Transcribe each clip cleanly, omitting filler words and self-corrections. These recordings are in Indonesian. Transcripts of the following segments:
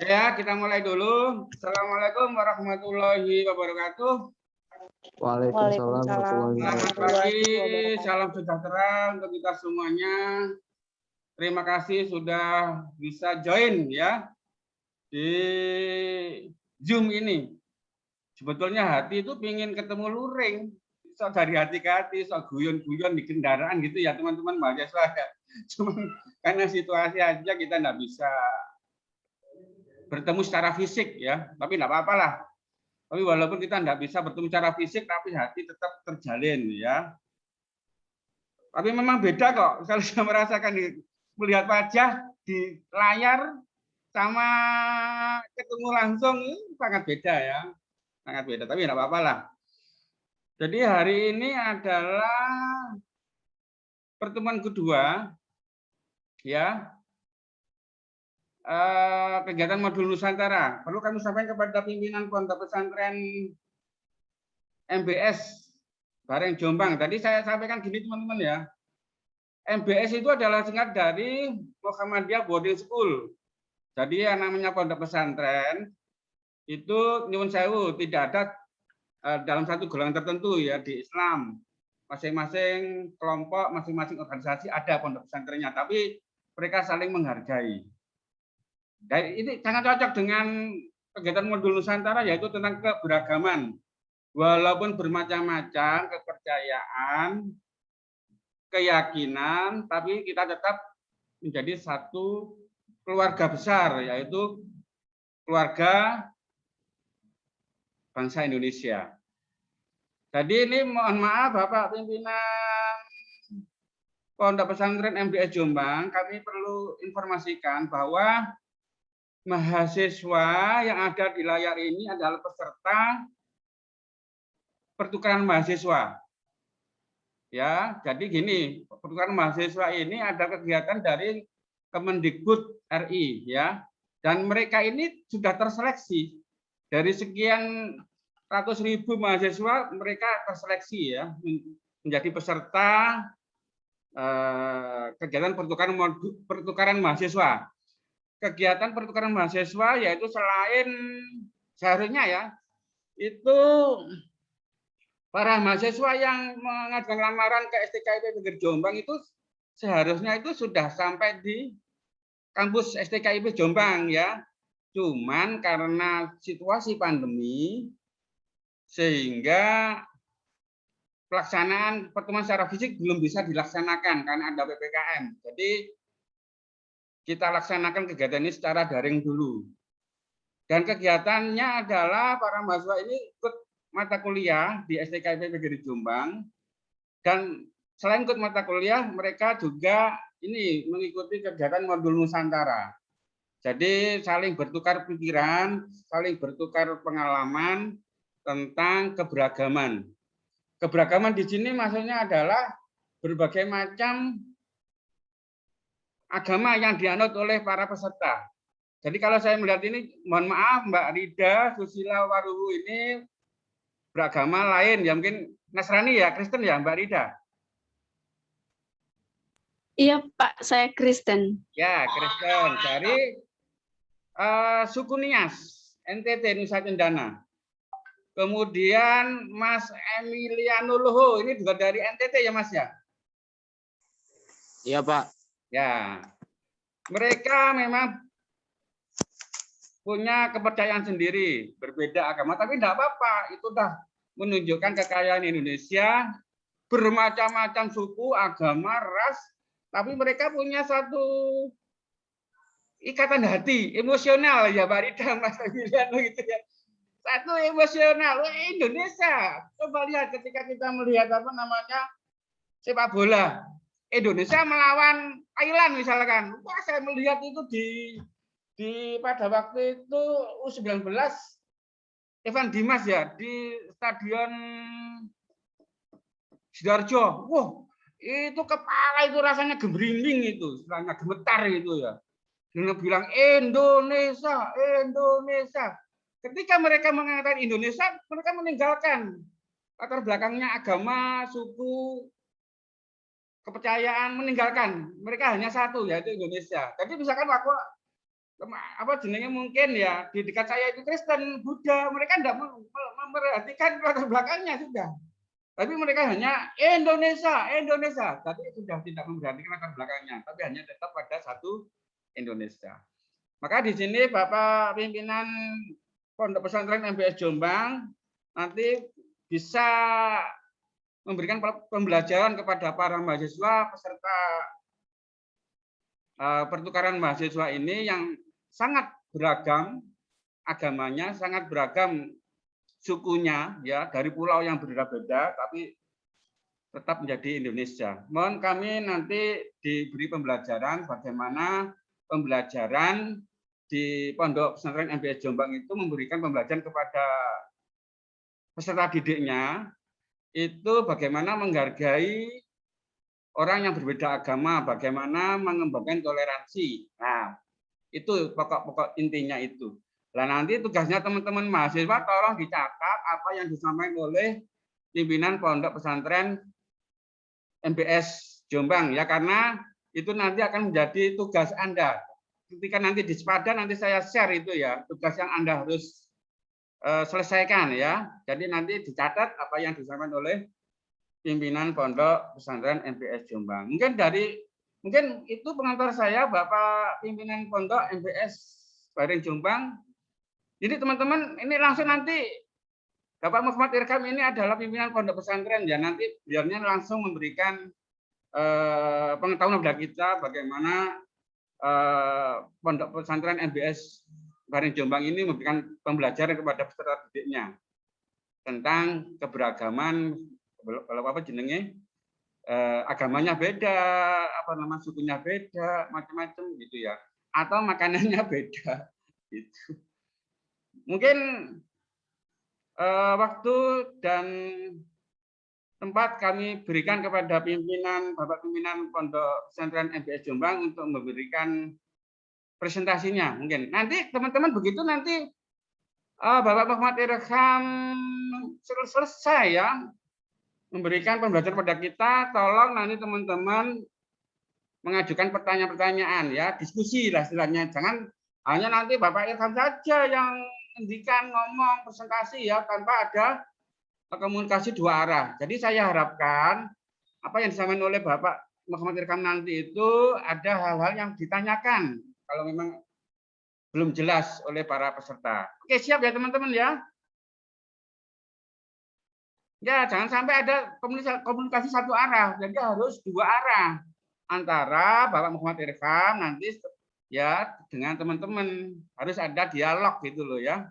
Ya, kita mulai dulu. Assalamualaikum warahmatullahi wabarakatuh. Waalaikumsalam warahmatullahi Selamat wabarakatuh. pagi, salam sejahtera untuk kita semuanya. Terima kasih sudah bisa join ya di Zoom ini. Sebetulnya hati itu pingin ketemu luring. So dari hati ke hati, so guyon-guyon di kendaraan gitu ya teman-teman mahasiswa ya. Cuman karena situasi aja kita nggak bisa bertemu secara fisik ya, tapi nggak apa-apa lah. Tapi walaupun kita nggak bisa bertemu secara fisik, tapi hati tetap terjalin ya. Tapi memang beda kok, kalau saya merasakan melihat wajah di layar sama ketemu langsung sangat beda ya, sangat beda. Tapi nggak apa-apa lah. Jadi hari ini adalah pertemuan kedua ya. Kegiatan modul Nusantara. Perlu kami sampaikan kepada pimpinan Pondok Pesantren MBS Bareng Jombang. Tadi saya sampaikan gini teman-teman ya. MBS itu adalah singkat dari Muhammadiyah Boarding School. Jadi yang namanya pondok pesantren itu nyuwun sewu tidak ada dalam satu golongan tertentu ya di Islam. Masing-masing kelompok, masing-masing organisasi ada pondok pesantrennya, tapi mereka saling menghargai. Dan ini sangat cocok dengan kegiatan modul Nusantara yaitu tentang keberagaman. Walaupun bermacam-macam kepercayaan, keyakinan, tapi kita tetap menjadi satu keluarga besar yaitu keluarga bangsa Indonesia. Jadi ini mohon maaf Bapak pimpinan Pondok Pesantren MBS Jombang, kami perlu informasikan bahwa mahasiswa yang ada di layar ini adalah peserta pertukaran mahasiswa. Ya, jadi gini, pertukaran mahasiswa ini ada kegiatan dari Kemendikbud RI ya. Dan mereka ini sudah terseleksi. Dari sekian ratus ribu mahasiswa mereka terseleksi ya menjadi peserta kegiatan pertukaran mahasiswa. Kegiatan pertukaran mahasiswa yaitu selain seharusnya ya itu para mahasiswa yang mengajukan lamaran ke STKIP Negeri Jombang itu seharusnya itu sudah sampai di kampus STKIP Jombang ya. Cuman karena situasi pandemi sehingga pelaksanaan pertemuan secara fisik belum bisa dilaksanakan karena ada PPKM. Jadi kita laksanakan kegiatan ini secara daring dulu. Dan kegiatannya adalah para mahasiswa ini ikut mata kuliah di STKIP Negeri Jombang. Dan selain ikut mata kuliah, mereka juga ini mengikuti kegiatan modul Nusantara. Jadi saling bertukar pikiran, saling bertukar pengalaman tentang keberagaman. Keberagaman di sini maksudnya adalah berbagai macam agama yang dianut oleh para peserta. Jadi kalau saya melihat ini, mohon maaf Mbak Rida Susila Waruhu ini beragama lain, ya mungkin Nasrani ya, Kristen ya Mbak Rida? Iya Pak, saya Kristen. Ya, Kristen. Dari suku Nias, NTT, Nusa Cendana. Kemudian Mas Emiliano Loho, ini juga dari NTT ya Mas ya? Iya Pak. Ya, mereka memang punya kepercayaan sendiri, berbeda agama, tapi tidak apa-apa. Itu dah menunjukkan kekayaan Indonesia, bermacam-macam suku, agama, ras, tapi mereka punya satu ikatan hati, emosional ya Pak Rida, Mas Emiliano gitu ya. Satu emosional, Indonesia. Coba lihat ketika kita melihat apa namanya sepak bola. Indonesia melawan Thailand misalkan. Wah, saya melihat itu di pada waktu itu U19 Evan Dimas ya di Stadion Sidoarjo. Wah, itu kepala itu rasanya gembrinding itu, rasanya gemetar itu ya. Dia bilang Indonesia, Indonesia. Ketika mereka mengatakan Indonesia, mereka meninggalkan latar belakangnya agama, suku, kepercayaan meninggalkan. Mereka hanya satu, yaitu Indonesia. Jadi misalkan aku apa jenenge mungkin ya di dekat saya itu Kristen, Buddha, mereka tidak memperhatikan latar belakangnya sudah. Tapi mereka hanya Indonesia, Indonesia. Tapi sudah tidak memperhatikan latar belakangnya, tapi hanya tetap pada satu Indonesia. Maka di sini Bapak pimpinan Pondok Pesantren MBS Jombang nanti bisa memberikan pembelajaran kepada para mahasiswa peserta pertukaran mahasiswa ini yang sangat beragam agamanya, sangat beragam sukunya, ya dari pulau yang berbeda-beda, tapi tetap menjadi Indonesia. Mohon kami nanti diberi pembelajaran bagaimana pembelajaran di Pondok Pesantren MBS Jombang itu memberikan pembelajaran kepada peserta didiknya itu bagaimana menghargai orang yang berbeda agama, bagaimana mengembangkan toleransi. Nah, itu pokok-pokok intinya itu. Nah, nanti tugasnya teman-teman mahasiswa tolong dicatat apa yang disampaikan oleh pimpinan Pondok Pesantren MBS Jombang ya, karena itu nanti akan menjadi tugas Anda. Ketika nanti di Sepada nanti saya share itu ya, tugas yang Anda harus selesaikan ya. Jadi nanti dicatat apa yang disampaikan oleh pimpinan Pondok Pesantren MBS Jombang. Mungkin itu pengantar saya, Bapak pimpinan Pondok MBS Bareng Jombang. Jadi teman-teman ini langsung nanti Bapak Muhammad Irkam ini adalah pimpinan Pondok Pesantren ya, nanti biarnya langsung memberikan pengetahuan kepada kita bagaimana Pondok Pesantren MBS Bareng Jombang ini memberikan pembelajaran kepada peserta didiknya tentang keberagaman, kalau apa jenenge, agamanya beda, apa nama sukunya beda, macam-macam gitu ya, atau makanannya beda gitu. Mungkin waktu dan tempat kami berikan kepada Bapak pimpinan Pondok Pesantren MBS Jombang untuk memberikan presentasinya. Mungkin nanti teman-teman begitu nanti Bapak Muhammad Irham selesai ya memberikan pembelajaran pada kita, tolong nanti teman-teman mengajukan pertanyaan-pertanyaan ya, diskusi lah istilahnya. Jangan hanya nanti Bapak Irham saja yang ngendikan ngomong presentasi ya tanpa ada komunikasi dua arah. Jadi saya harapkan apa yang disampaikan oleh Bapak Muhammad Irham nanti itu ada hal-hal yang ditanyakan kalau memang belum jelas oleh para peserta. Oke, siap ya teman-teman ya. Ya, jangan sampai ada komunikasi satu arah, jadi harus dua arah antara Bapak Muhammad Irham nanti ya dengan teman-teman, harus ada dialog gitu loh ya.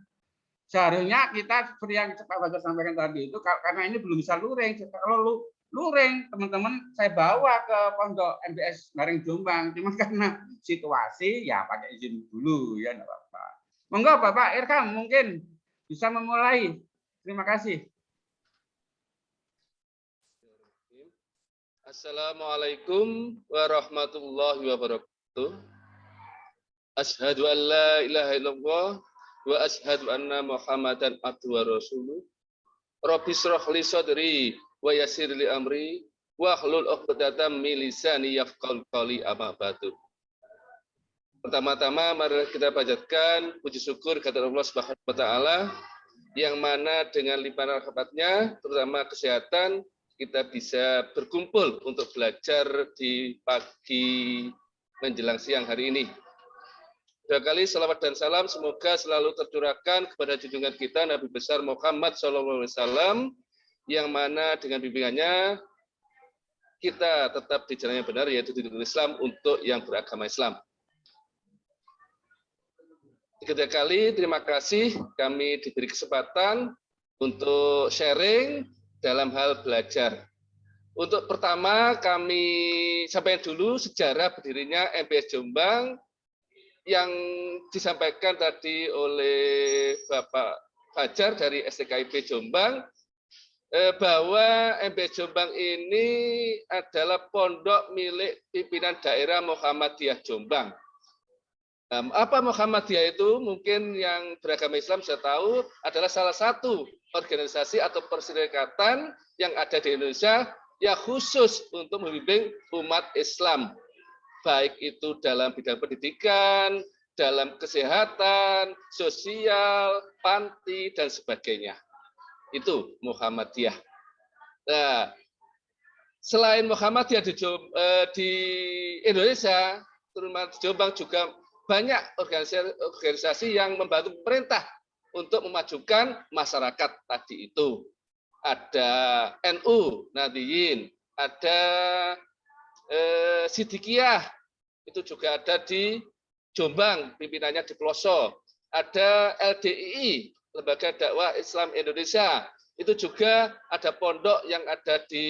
Seharusnya kita seperti yang Pak Fajar sampaikan tadi itu, karena ini belum bisa luring. Kalau luring teman-teman saya bawa ke Pondok MBS Bareng Jombang, cuma karena situasi ya pakai izin dulu ya, enggak apa-apa. Monggo Bapak Irham mungkin bisa memulai. Terima kasih. Assalamualaikum warahmatullahi wabarakatuh. Asyhadu an la ilaha illallah wa asyhadu anna Muhammadan abduhu wa rasuluh. Rabbi shrah li sadri wa yassir li amri wa hlul 'uqdatam min lisani yafqahu qawli, amma ba'du. Pertama-tama mari kita panjatkan puji syukur kepada Allah Subhanahu wa taala yang mana dengan limpahan rahmat-Nya terutama kesehatan kita bisa berkumpul untuk belajar di pagi menjelang siang hari ini. Dua kali salawat dan salam semoga selalu tercurahkan kepada junjungan kita Nabi besar Muhammad SAW, yang mana dengan bimbingannya kita tetap di jalan yang benar, yaitu di Islam untuk yang beragama Islam. Ketiga kali terima kasih kami diberi kesempatan untuk sharing dalam hal belajar. Untuk pertama kami sampaikan dulu sejarah berdirinya MBS Jombang yang disampaikan tadi oleh Bapak Fajar dari STKIP Jombang, bahwa MBS Jombang ini adalah pondok milik pimpinan daerah Muhammadiyah Jombang. Apa Muhammadiyah itu? Mungkin yang beragama Islam sudah tahu adalah salah satu organisasi atau perserikatan yang ada di Indonesia ya khusus untuk membimbing umat Islam, baik itu dalam bidang pendidikan, dalam kesehatan, sosial, panti, dan sebagainya. Itu Muhammadiyah. Nah, selain Muhammadiyah di Indonesia, terutama di Jombang juga banyak organisasi yang membantu pemerintah untuk memajukan masyarakat tadi itu. Ada NU, Nahdliyin, ada Sidikiyah, itu juga ada di Jombang, pimpinannya di Pelosok. Ada LDII, Lembaga Dakwah Islam Indonesia, itu juga ada pondok yang ada di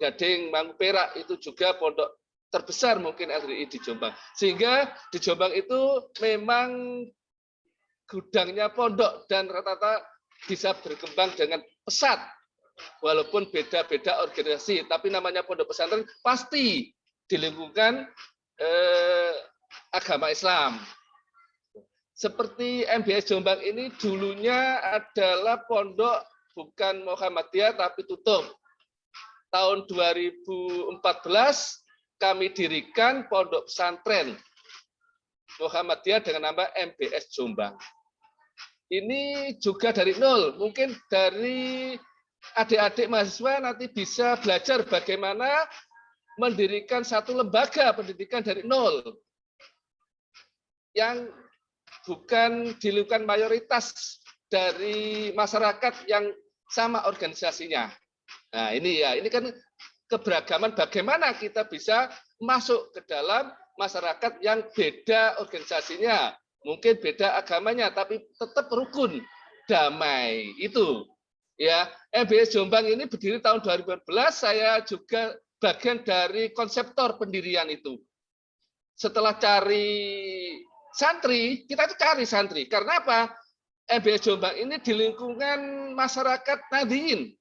Gading, Mangku Perak, itu juga pondok terbesar mungkin LDII di Jombang. Sehingga di Jombang itu memang gudangnya pondok dan rata-rata bisa berkembang dengan pesat. Walaupun beda-beda organisasi, tapi namanya pondok pesantren pasti di lingkungan agama Islam. Seperti MBS Jombang ini dulunya adalah pondok bukan Muhammadiyah tapi tutup. Tahun 2014 kami dirikan pondok pesantren Muhammadiyah dengan nama MBS Jombang. Ini juga dari nol, mungkin dari adik-adik mahasiswa nanti bisa belajar bagaimana mendirikan satu lembaga pendidikan dari nol yang bukan di lingkungan mayoritas dari masyarakat yang sama organisasinya. Nah, ini kan keberagaman bagaimana kita bisa masuk ke dalam masyarakat yang beda organisasinya, mungkin beda agamanya, tapi tetap rukun, damai. Itu ya. MBS Jombang ini berdiri tahun 2014, saya juga bagian dari konseptor pendirian itu. Setelah cari santri, kita itu cari santri. Karena apa? MBS Jombang ini di lingkungan masyarakat Nahdliyin.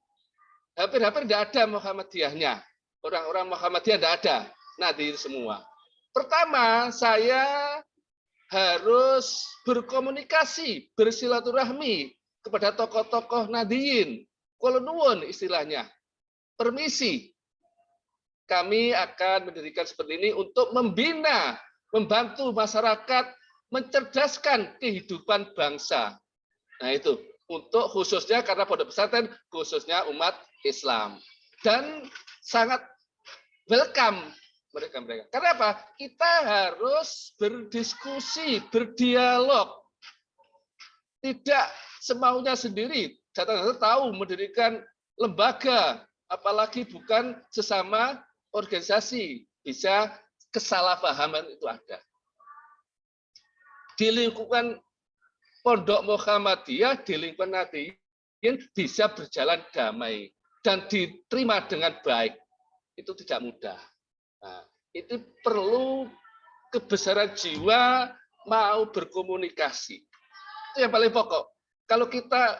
Hampir-hampir tidak ada Muhammadiyahnya. Orang-orang Muhammadiyah tidak ada. Nahdliyin semua. Pertama, saya harus berkomunikasi, bersilaturahmi kepada tokoh-tokoh Nahdliyin. Kula nuwun istilahnya. Permisi. Kami akan mendirikan seperti ini untuk membina, membantu masyarakat, mencerdaskan kehidupan bangsa. Nah itu, untuk khususnya karena pondok pesantren, khususnya umat Islam. Dan sangat welcome mereka. Karena apa? Kita harus berdiskusi, berdialog. Tidak semaunya sendiri. Datang-datang tahu mendirikan lembaga, apalagi bukan sesama organisasi. Bisa kesalahpahaman itu ada. Di lingkungan Pondok Muhammadiyah, di lingkungan Nahdliyin bisa berjalan damai dan diterima dengan baik. Itu tidak mudah. Nah, itu perlu kebesaran jiwa mau berkomunikasi. Itu yang paling pokok. Kalau kita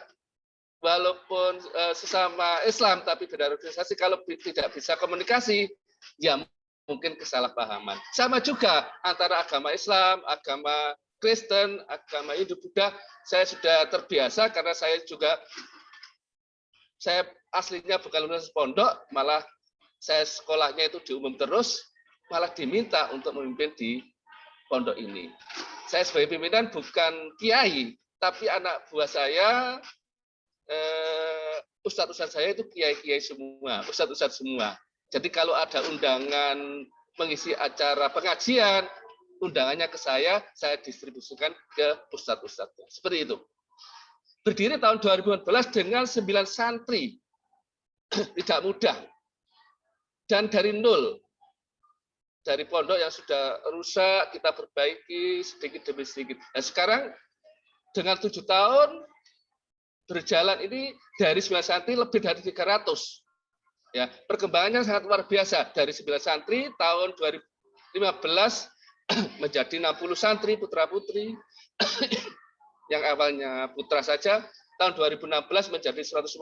walaupun sesama Islam tapi beda organisasi, kalau tidak bisa komunikasi, ya mungkin kesalahpahaman. Sama juga antara agama Islam, agama Kristen, agama Hindu, Buddha, saya sudah terbiasa karena saya aslinya bukan lulusan pondok, malah saya sekolahnya itu di umum terus, malah diminta untuk memimpin di pondok ini. Saya sebagai pimpinan bukan kiai, tapi anak buah saya, ustadz-ustadz saya itu kiai-kiai semua, ustadz-ustadz semua. Jadi kalau ada undangan mengisi acara pengajian, undangannya ke saya distribusikan ke ustadz-ustadz. Seperti itu. Berdiri tahun 2014 dengan 9 santri. Tidak mudah. Dan dari nol. Dari pondok yang sudah rusak, kita perbaiki sedikit demi sedikit. Nah, sekarang dengan 7 tahun berjalan ini dari 9 santri lebih dari 300. Ya, perkembangannya sangat luar biasa. Dari 9 santri tahun 2015 menjadi 60 santri putra-putri yang awalnya putra saja, tahun 2016 menjadi 150,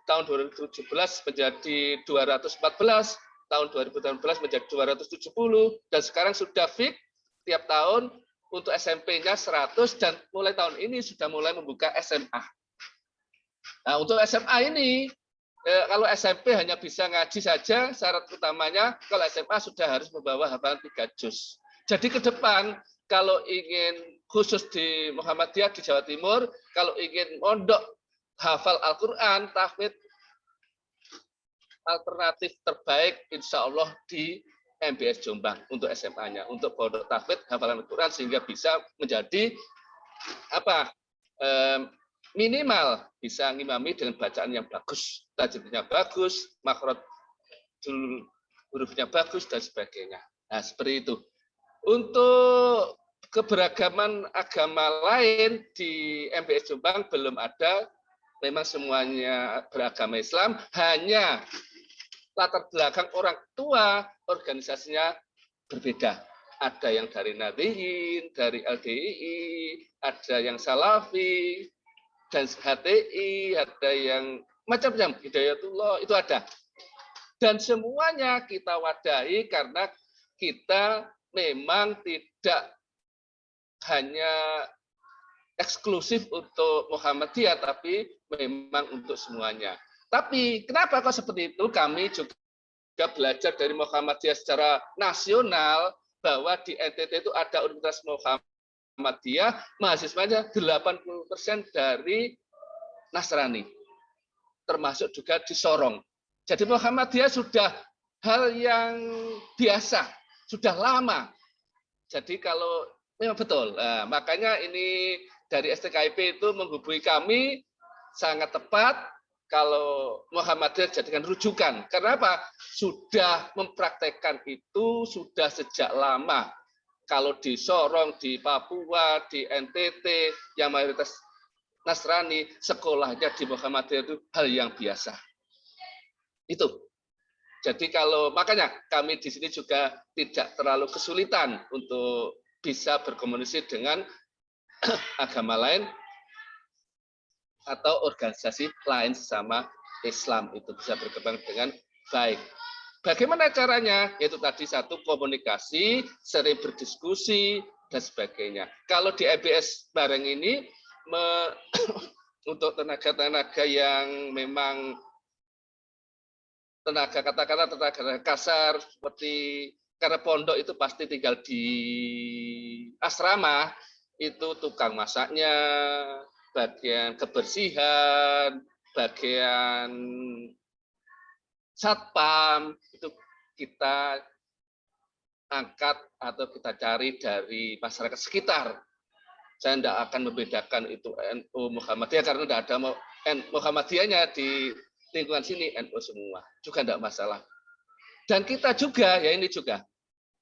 tahun 2017 menjadi 214, tahun 2018 menjadi 270, dan sekarang sudah fix tiap tahun untuk SMP-nya 100, dan mulai tahun ini sudah mulai membuka SMA. Nah, untuk SMA ini Kalau SMP hanya bisa ngaji saja, syarat utamanya kalau SMA sudah harus membawa hafalan 3 juz. Jadi ke depan kalau ingin khusus di Muhammadiyah di Jawa Timur, kalau ingin mondok hafal Al-Quran, tahfidz alternatif terbaik insya Allah di MBS Jombang untuk SMA-nya, untuk pondok tahfidz hafalan Al-Quran sehingga bisa menjadi minimal bisa ngimami dengan bacaan yang bagus, tajwidnya bagus, makhraj hurufnya bagus dan sebagainya. Nah, seperti itu. Untuk keberagaman agama lain di MBS Jombang belum ada. Memang semuanya beragama Islam, hanya latar belakang orang tua organisasinya berbeda. Ada yang dari Nahdiyin, dari LDII, ada yang Salafi, dan HTI, ada yang macam-macam, Hidayatullah, itu ada. Dan semuanya kita wadahi karena kita memang tidak hanya eksklusif untuk Muhammadiyah, tapi memang untuk semuanya. Tapi kenapa kok seperti itu? Kami juga belajar dari Muhammadiyah secara nasional, bahwa di NTT itu ada Universitas Muhammadiyah, mahasiswanya 80% dari Nasrani, termasuk juga di Sorong. Jadi Muhammadiyah sudah hal yang biasa, sudah lama. Jadi kalau memang betul, nah, makanya ini dari STKIP itu menghubungi kami sangat tepat kalau Muhammadiyah jadikan rujukan. Karena apa? Sudah mempraktekkan itu sudah sejak lama. Kalau di Sorong, di Papua, di NTT, yang mayoritas Nasrani, sekolahnya di Muhammadiyah itu hal yang biasa. Itu. Jadi kalau makanya kami di sini juga tidak terlalu kesulitan untuk bisa berkomunikasi dengan agama lain atau organisasi lain sesama Islam, itu bisa berkembang dengan baik. Bagaimana caranya? Yaitu tadi satu, komunikasi, sering berdiskusi, dan sebagainya. Kalau di MBS bareng ini, untuk tenaga-tenaga yang memang katakanlah tenaga kasar, seperti karena pondok itu pasti tinggal di asrama, itu tukang masaknya, bagian kebersihan, bagian satpam, itu kita angkat atau kita cari dari masyarakat sekitar. Saya tidak akan membedakan itu NU Muhammadiyah karena tidak ada Muhammadiyahnya di lingkungan sini, NU semua, juga tidak masalah. Dan kita juga, ya ini juga,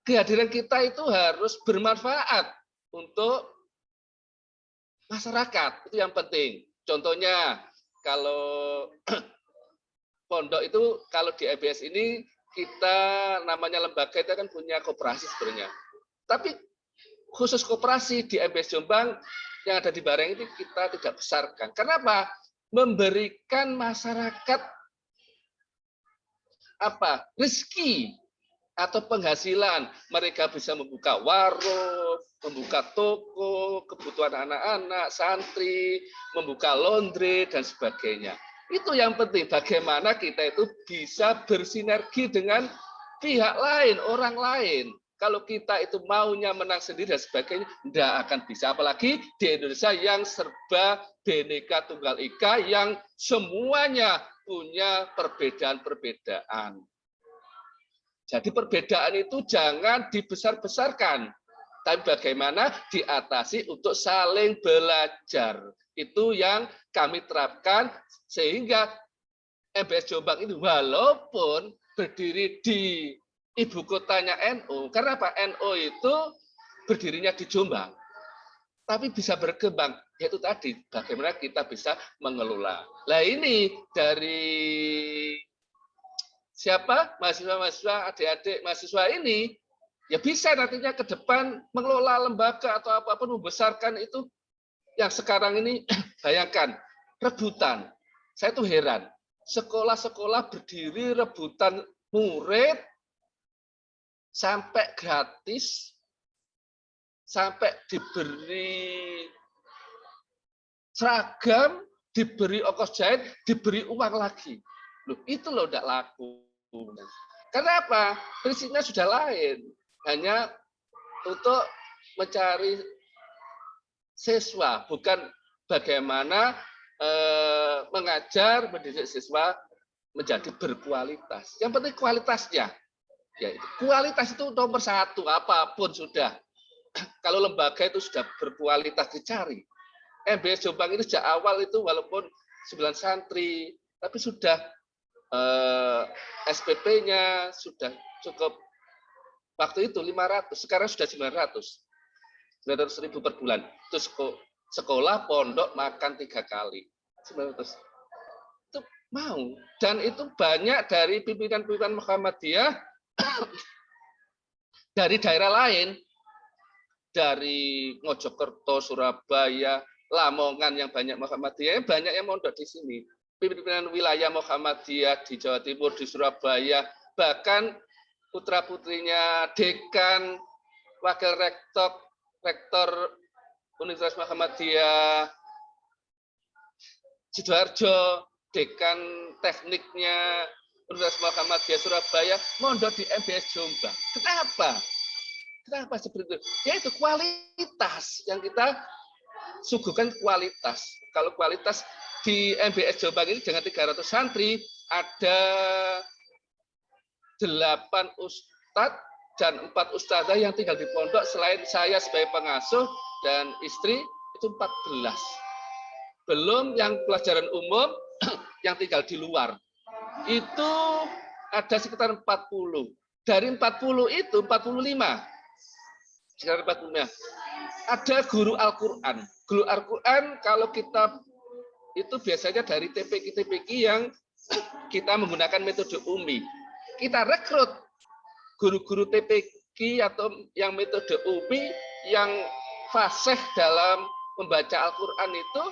kehadiran kita itu harus bermanfaat untuk masyarakat, itu yang penting. Contohnya, kalau pondok itu, kalau di EBS ini, kita namanya lembaga itu kan punya koperasi sebenarnya. Tapi khusus koperasi di EBS Jombang yang ada di Bareng itu kita tidak besarkan. Kenapa? Memberikan masyarakat rezeki atau penghasilan. Mereka bisa membuka warung, membuka toko, kebutuhan anak-anak, santri, membuka laundry, dan sebagainya. Itu yang penting, bagaimana kita itu bisa bersinergi dengan pihak lain, orang lain. Kalau kita itu maunya menang sendiri dan sebagainya, tidak akan bisa. Apalagi di Indonesia yang serba Bhinneka Tunggal Ika, yang semuanya punya perbedaan-perbedaan. Jadi perbedaan itu jangan dibesar-besarkan, tapi bagaimana diatasi untuk saling belajar. Itu yang kami terapkan, sehingga MBS Jombang ini walaupun berdiri di ibu kotanya NU, karena apa? NU itu berdirinya di Jombang, tapi bisa berkembang. Yaitu tadi, bagaimana kita bisa mengelola. Nah ini dari siapa? Mahasiswa-mahasiswa, adik-adik mahasiswa ini, ya bisa nantinya ke depan mengelola lembaga atau apapun, membesarkan itu. Yang sekarang ini, bayangkan, rebutan. Saya tuh heran, sekolah-sekolah berdiri rebutan murid, sampai gratis, sampai diberi seragam, diberi ongkos jahit, diberi uang lagi. Loh, itu loh tidak laku. Karena apa? Prinsipnya sudah lain. Hanya untuk mencari siswa, bukan bagaimana mengajar, mendidik siswa menjadi berkualitas. Yang penting kualitasnya. Ya, kualitas itu nomor satu, apapun sudah. Kalau lembaga itu sudah berkualitas dicari. MBS Jombang ini sejak awal itu walaupun 9 santri, tapi sudah SPP-nya sudah cukup. Waktu itu 500, sekarang sudah 900.000 per bulan. Terus sekolah, pondok, makan 3 kali. 900. Itu mau. Dan itu banyak dari pimpinan-pimpinan Muhammadiyah dari daerah lain, dari Mojokerto, Surabaya, Lamongan yang banyak Muhammadiyah, banyak yang mondok di sini. Pimpinan wilayah Muhammadiyah di Jawa Timur, di Surabaya, bahkan putra-putrinya dekan, wakil rektor Universitas Muhammadiyah Sidoarjo, dekan tekniknya Universitas Muhammadiyah Surabaya, mondok di MBS Jombang. Kenapa? Kenapa seperti itu? Yaitu kualitas yang kita suguhkan kualitas. Kalau kualitas di MBS Jombang ini dengan 300 santri, ada 8 ustadz dan 4 ustadzah yang tinggal di pondok, selain saya sebagai pengasuh dan istri, itu 14. Belum yang pelajaran umum yang tinggal di luar. Itu ada sekitar 40. Dari 40 itu 45. Sekitar 45. Ada guru Al-Quran. Guru Al-Quran kalau kita itu biasanya dari TPQ-TPQ yang kita menggunakan metode UMI. Kita rekrut guru-guru TPQ atau yang metode UMI yang fasih dalam membaca Al-Quran itu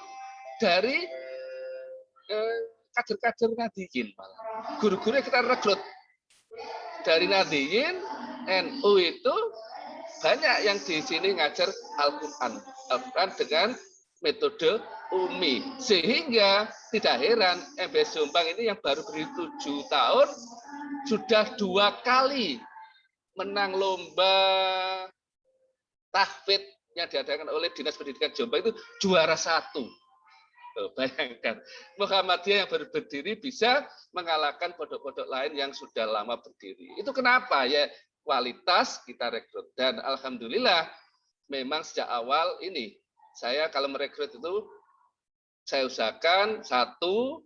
dari kader-kader Nahdiyin. Guru-guru yang kita rekrut dari Nahdiyin, NU itu banyak yang di sini ngajar Al-Quran dengan metode UMI. Sehingga tidak heran MBS Jombang ini yang baru beri 7 tahun sudah 2 kali menang lomba tahfidz yang diadakan oleh Dinas Pendidikan Jombang, itu juara 1. Bayangkan, Muhammadiyah yang baru berdiri bisa mengalahkan pondok-pondok lain yang sudah lama berdiri. Itu kenapa? Ya kualitas kita rekrut. Dan alhamdulillah memang sejak awal ini saya kalau merekrut itu saya usahakan satu,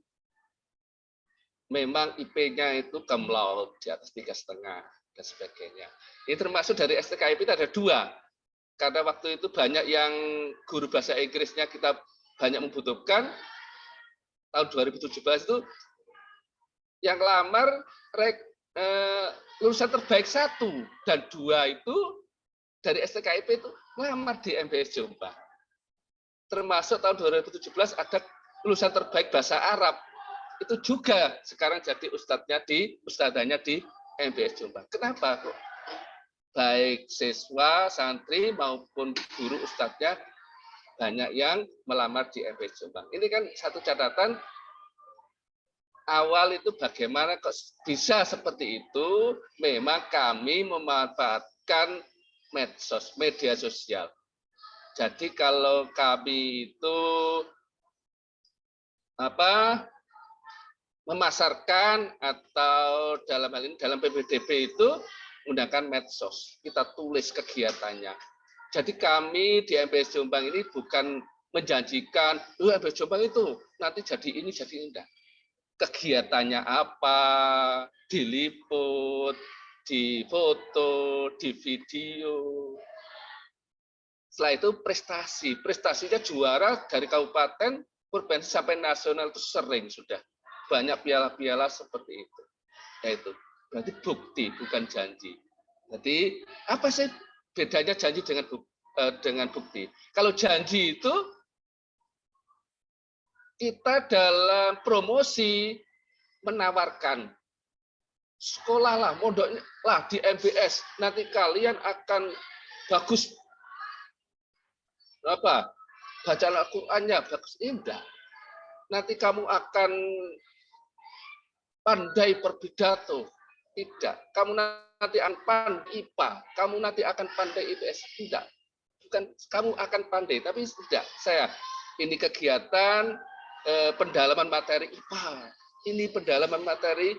memang IP-nya itu cum laude di atas 3,5 dan sebagainya. Ini termasuk dari STKIP itu ada 2. Karena waktu itu banyak yang guru bahasa Inggrisnya kita banyak membutuhkan. Tahun 2017 itu yang lamar lulusan terbaik 1 dan 2 itu dari STKIP itu lamar di MBS Jombang. Termasuk tahun 2017 ada lulusan terbaik bahasa Arab. Itu juga sekarang jadi ustadzanya di MBS Jombang. Kenapa kok? Baik siswa, santri maupun guru ustadznya banyak yang melamar di MBS Jombang. Ini kan satu catatan awal itu bagaimana kok bisa seperti itu. Memang kami memanfaatkan medsos, media sosial. Jadi kalau kami itu memasarkan atau dalam hal ini dalam PPDB itu menggunakan medsos. Kita tulis kegiatannya. Jadi kami di MBS Jombang ini bukan menjanjikan, MBS Jombang itu nanti jadi ini, jadi ini. Enggak. Kegiatannya apa, diliput, difoto, di video. Setelah itu prestasinya juara dari kabupaten, provinsi sampai nasional itu sering sudah. Banyak piala-piala seperti itu. Yaitu berarti bukti, bukan janji. Jadi apa sih bedanya janji dengan bukti? Kalau janji itu kita dalam promosi menawarkan sekolahlah, mondoklah di MBS, nanti kalian akan bagus bacaan Al-Qur'annya bagus, indah. Nanti kamu akan pandai berpidato. Tidak. Kamu nanti akan pandai IPA. Kamu nanti akan pandai IPS. Tidak. Bukan kamu akan pandai, tapi tidak. Ini kegiatan pendalaman materi IPA. Ini pendalaman materi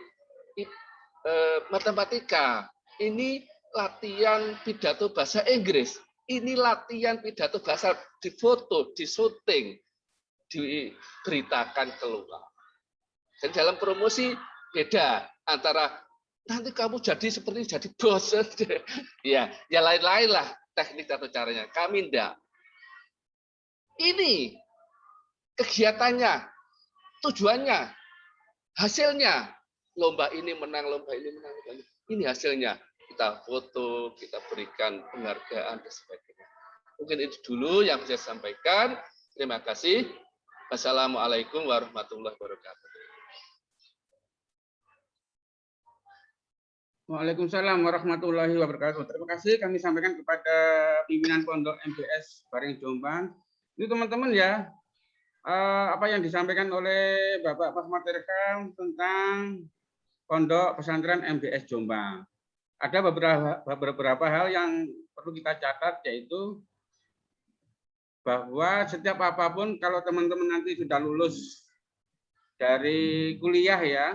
matematika. Ini latihan pidato bahasa Inggris. Ini latihan pidato bahasa difoto, di syuting, diberitakan keluar. Dan dalam promosi beda antara nanti kamu jadi bos. Ya lain-lain lah teknik atau caranya. Kami enggak. Ini kegiatannya, tujuannya, hasilnya. Lomba ini menang, lomba ini menang. Ini hasilnya. Kita foto, kita berikan penghargaan dan sebagainya. Mungkin itu dulu yang bisa saya sampaikan. Terima kasih. Wassalamualaikum warahmatullahi wabarakatuh. Waalaikumsalam warahmatullahi wabarakatuh. Terima kasih kami sampaikan kepada pimpinan Pondok MBS Bareng Jombang. Ini teman-teman ya, apa yang disampaikan oleh Bapak Muhammad Irham tentang Pondok Pesantren MBS Jombang. Ada beberapa hal yang perlu kita catat, yaitu bahwa setiap apapun kalau teman-teman nanti sudah lulus dari kuliah ya,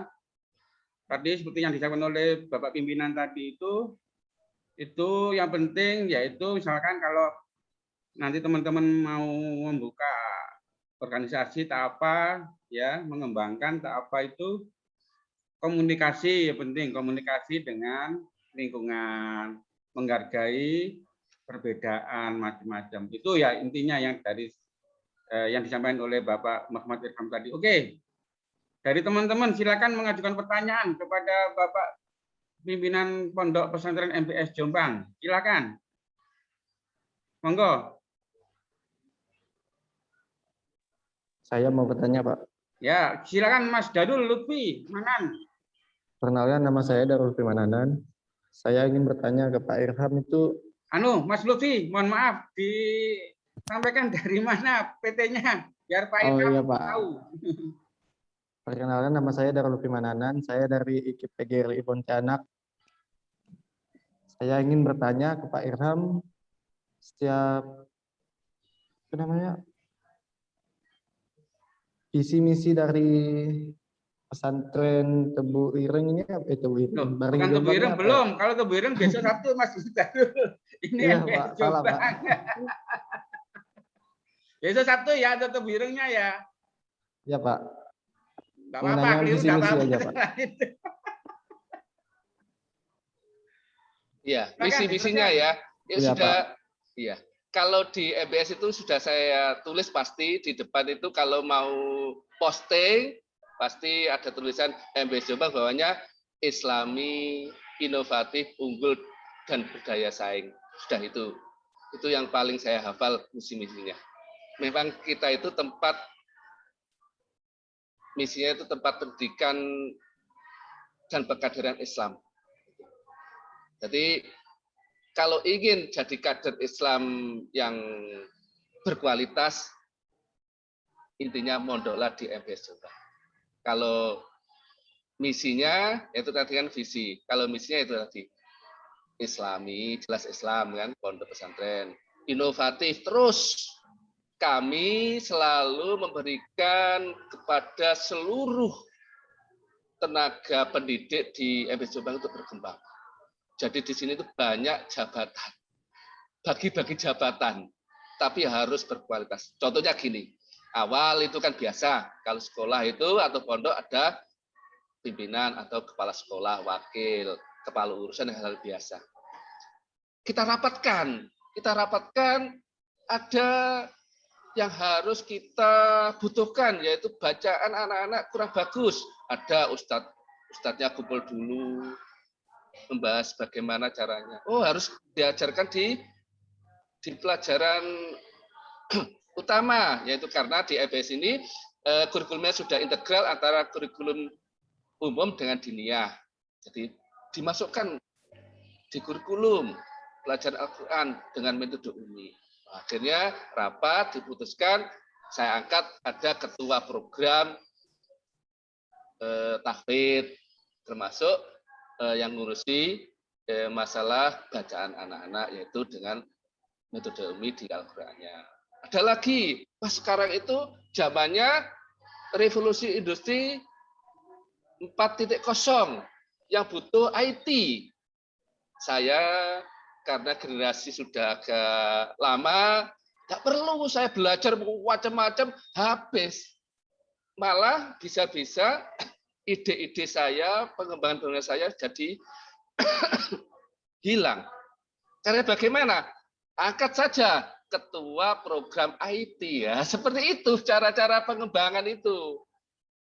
tadi seperti yang disampaikan oleh Bapak pimpinan tadi itu yang penting yaitu misalkan kalau nanti teman-teman mau membuka organisasi tak apa ya, mengembangkan tak apa itu komunikasi ya penting, komunikasi dengan lingkungan, menghargai perbedaan macam-macam. Itu ya intinya yang dari yang disampaikan oleh Bapak Muhammad Irham tadi. Oke. Dari teman-teman silakan mengajukan pertanyaan kepada Bapak pimpinan Pondok Pesantren MBS Jombang. Silakan. Monggo. Saya mau bertanya, Pak. Ya, silakan Mas Dadul Lutfi Manan. Perkenalkan, nama saya Darul Mananan. Saya ingin bertanya ke Pak Irham itu. Mas Lutfi, mohon maaf, disampaikan dari mana PT-nya, biar Pak Irham Iya, Pak. tahu. Perkenalkan, nama saya Darul Mananan. Saya dari IKIP PGRI Pontianak. Saya ingin bertanya ke Pak Irham, setiap visi misi dari pesantren Tebu Ireng ini apa itu? Bukan Tebu Ireng belum. Kalau Tebu Ireng besok Sabtu Mas Dadul. Ini iya, MBS Pak, Jombang. salah, Pak. Besok Sabtu ya ada Tebu Irengnya ya. Ya, Pak. Enggak apa-apa, keliru enggak apa-apa. Aja, Pak. Ya, misi-misinya ya. Ya sudah. Pak. Iya. Kalau di MBS itu sudah saya tulis pasti di depan itu kalau mau posting pasti ada tulisan MBS Jombang bawahnya Islami, inovatif, unggul dan berdaya saing. Sudah itu. Itu yang paling saya hafal misi-misinya. Memang kita itu misinya itu tempat pendidikan dan pengkaderan Islam. Jadi kalau ingin jadi kader Islam yang berkualitas, intinya mondoklah di MBS Jombang. Kalau misinya itu tadi kan visi. Kalau misinya itu tadi Islami, jelas Islam kan, pondok pesantren. Inovatif terus. Kami selalu memberikan kepada seluruh tenaga pendidik di MBS Jombang untuk berkembang. Jadi di sini itu banyak jabatan, bagi-bagi jabatan, tapi harus berkualitas. Contohnya gini, awal itu kan biasa, kalau sekolah itu atau pondok ada pimpinan atau kepala sekolah, wakil, kepala urusan yang hal biasa. Kita rapatkan ada yang harus kita butuhkan, yaitu bacaan anak-anak kurang bagus. Ada ustadznya kumpul dulu, membahas bagaimana caranya. Oh, harus diajarkan di pelajaran utama, yaitu karena di MBS ini kurikulumnya sudah integral antara kurikulum umum dengan diniyah. Jadi dimasukkan di kurikulum pelajaran Al-Quran dengan metode umi. Akhirnya rapat diputuskan, saya angkat ada ketua program tahfidz, termasuk yang ngurusi masalah bacaan anak-anak, yaitu dengan metode Umi di Al-Qur'annya. Ada lagi, pas sekarang itu zamannya revolusi industri 4.0 yang butuh IT. Saya karena generasi sudah agak lama, tak perlu saya belajar macam-macam, habis. Malah bisa-bisa ide-ide saya, pengembangan saya jadi hilang. Karena bagaimana? Angkat saja ketua program IT ya. Seperti itu cara-cara pengembangan itu.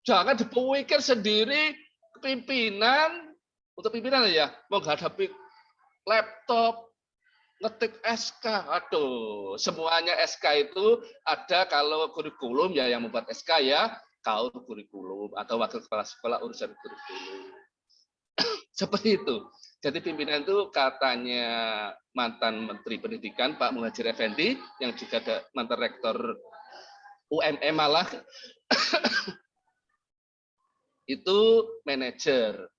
Jangan dipikir sendiri pimpinan, untuk pimpinan ya, menghadapi laptop, ngetik SK. Aduh, semuanya SK itu ada kalau kurikulum ya yang membuat SK ya, kaum kurikulum atau wakil kepala sekolah urusan kurikulum. Seperti itu. Jadi pimpinan itu katanya mantan Menteri Pendidikan Pak Muhadjir Effendi yang juga ada mantan Rektor UMM malah itu manajer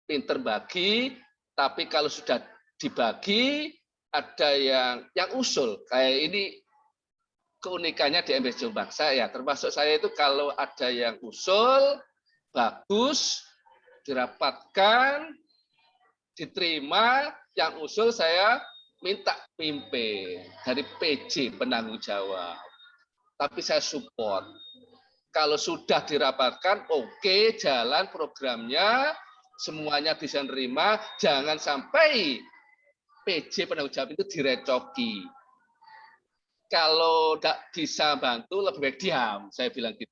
pinter bagi, tapi kalau sudah dibagi ada yang usul. Kayak ini keunikannya di MBS Jombang saya, termasuk saya itu kalau ada yang usul bagus dirapatkan, diterima, yang usul saya minta pimpin dari PJ penanggung jawab. Tapi saya support. Kalau sudah dirapatkan, oke, jalan programnya, semuanya bisa nerima, jangan sampai PJ penanggung jawab itu direcoki. Kalau tidak bisa bantu, lebih baik diam, saya bilang gitu.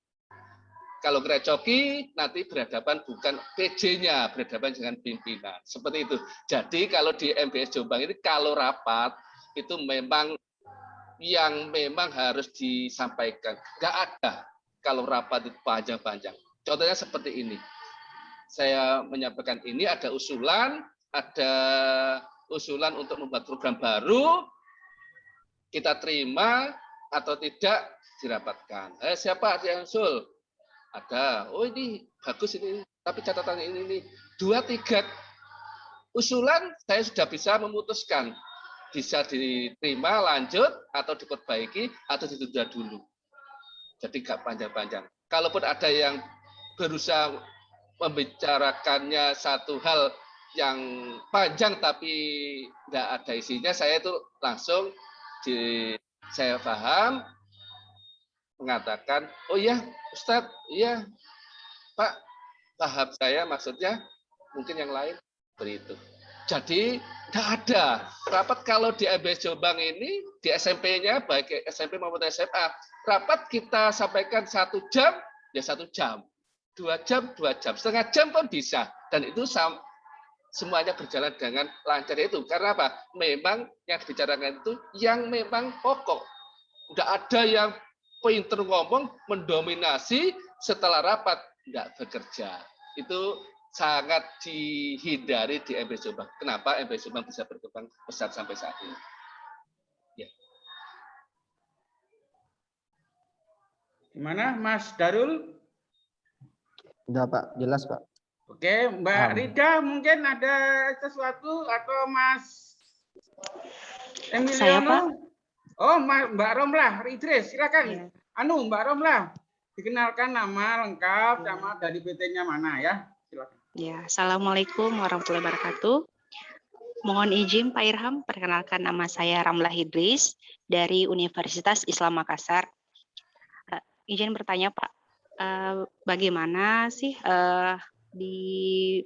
Kalau direcoki, nanti berhadapan bukan PJ-nya, berhadapan dengan pimpinan. Seperti itu. Jadi kalau di MBS Jombang ini, kalau rapat, itu memang yang memang harus disampaikan. Nggak ada kalau rapat itu panjang-panjang. Contohnya seperti ini. Saya menyampaikan ini ada usulan untuk membuat program baru, kita terima atau tidak dirapatkan. Siapa yang usul? Ada. Oh ini bagus ini, tapi catatannya ini nih. 2-3 usulan saya sudah bisa memutuskan. Bisa diterima, lanjut, atau diperbaiki, atau ditunda dulu. Jadi nggak panjang-panjang. Kalaupun ada yang berusaha membicarakannya satu hal yang panjang tapi nggak ada isinya, saya itu langsung saya paham, mengatakan, oh iya Ustadz, iya Pak, paham saya maksudnya, mungkin yang lain seperti itu. Jadi tidak ada rapat kalau di MBS Jombang ini, di SMP-nya, baik SMP maupun SMA, rapat kita sampaikan 1 jam, ya 1 jam, 2 jam, 2 jam, setengah jam pun bisa. Dan itu semuanya berjalan dengan lancar itu. Karena apa? Memang yang dibicarakan itu yang memang pokok. Tidak ada yang pinter ngomong, mendominasi setelah rapat, tidak bekerja. Itu sangat dihindari di MBS Jombang. Kenapa MBS Jombang bisa berkembang pesat sampai saat ini? Ya. Gimana Mas Darul? Udah Pak, jelas Pak. Oke, Mbak Rida mungkin ada sesuatu atau Mas Emiliano? Saya, Pak. Oh, Mbak Romlah, Idris, silakan. Ya. Mbak Romlah, dikenalkan nama lengkap sama dari PT-nya mana ya? Silakan. Ya, Assalamualaikum warahmatullahi wabarakatuh. Mohon izin Pak Irham, perkenalkan nama saya Ramlah Idris dari Universitas Islam Makassar. Izin bertanya Pak, bagaimana sih di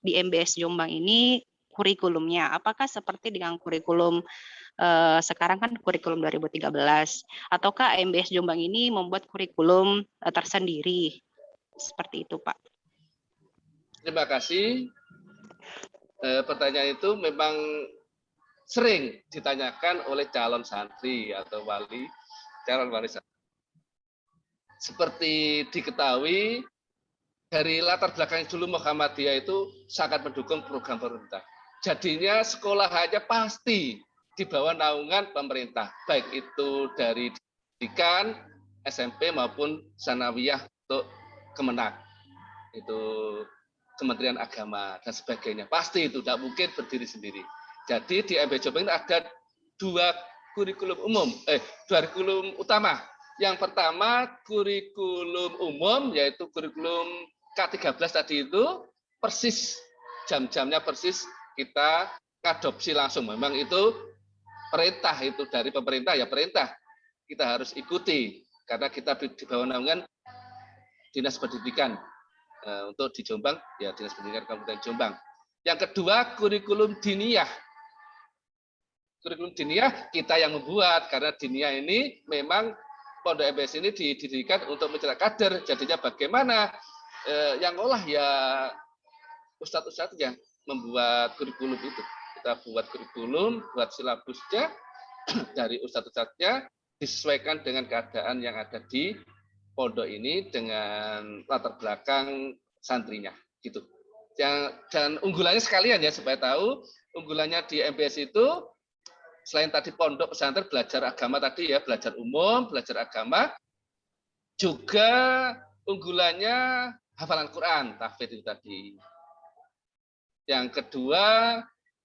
MBS Jombang ini kurikulumnya? Apakah seperti dengan kurikulum sekarang kan kurikulum 2013, ataukah MBS Jombang ini membuat kurikulum tersendiri? Seperti itu Pak. Terima kasih. Pertanyaan itu memang sering ditanyakan oleh calon santri atau calon wali santri. Seperti diketahui, dari latar belakang dulu Muhammadiyah itu sangat mendukung program pemerintah. Jadinya sekolah hanya pasti di bawah naungan pemerintah, baik itu dari pendidikan, SMP maupun sanawiyah untuk Kemenak. Itu Kementerian Agama dan sebagainya. Pasti itu tidak mungkin berdiri sendiri. Jadi di MBS Jombang ada dua kurikulum umum, dua kurikulum utama. Yang pertama kurikulum umum, yaitu kurikulum K13 tadi itu persis jam-jamnya persis kita adopsi langsung. Memang itu perintah itu dari pemerintah, ya perintah kita harus ikuti karena kita di bawah naungan Dinas Pendidikan. Untuk di Jombang ya Dinas Pendidikan Kabupaten Jombang. Yang kedua kurikulum diniyah. Kurikulum diniyah kita yang membuat karena diniyah ini memang Pondok MBS ini didirikan untuk mencetak kader. Jadinya bagaimana yang olah ya ustadz-ustadz yang membuat kurikulum itu. Kita buat kurikulum, buat silabusnya dari ustadz-ustadznya disesuaikan dengan keadaan yang ada di pondok ini dengan latar belakang santrinya gitu. Dan unggulannya sekalian ya supaya tahu unggulannya di MBS itu selain tadi pondok pesantren belajar agama tadi ya, belajar umum, belajar agama, juga unggulannya hafalan Quran, tahfidz itu tadi. Yang kedua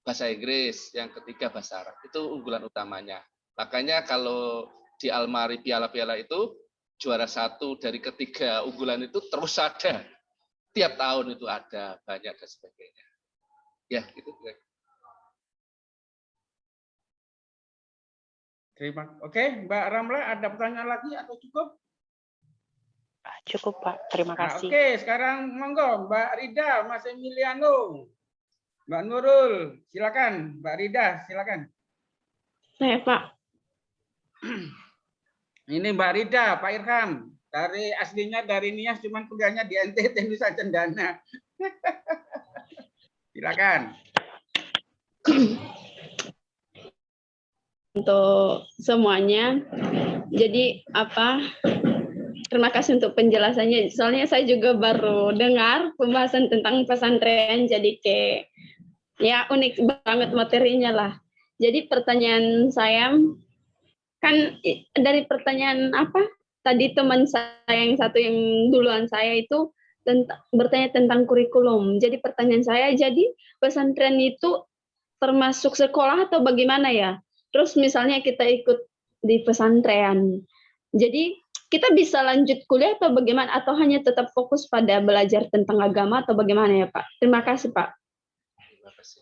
bahasa Inggris, yang ketiga bahasa Arab. Itu unggulan utamanya. Makanya kalau di almari piala-piala itu juara 1 dari ketiga unggulan itu terus ada. Tiap tahun itu ada, banyak dan sebagainya. Ya, gitu. Oke, Mbak Ramla, ada pertanyaan lagi atau cukup? Cukup, Pak. Terima kasih. Oke, sekarang monggo Mbak Rida, Mas Emiliano, Mbak Nurul, silakan. Mbak Rida, silakan. Saya, Pak. Ini Mbak Rida, Pak Irham. Dari aslinya dari Nias, cuman kuliahnya di NTT Nusa Cendana. Silakan. Untuk semuanya. Jadi terima kasih untuk penjelasannya. Soalnya saya juga baru dengar pembahasan tentang pesantren, jadi kayak ya unik banget materinya lah. Jadi pertanyaan saya kan dari pertanyaan tadi teman saya yang satu yang duluan saya itu bertanya tentang kurikulum. Jadi pertanyaan saya, jadi pesantren itu termasuk sekolah atau bagaimana ya? Terus misalnya kita ikut di pesantren, jadi kita bisa lanjut kuliah atau bagaimana? Atau hanya tetap fokus pada belajar tentang agama atau bagaimana ya Pak? Terima kasih Pak. Terima kasih.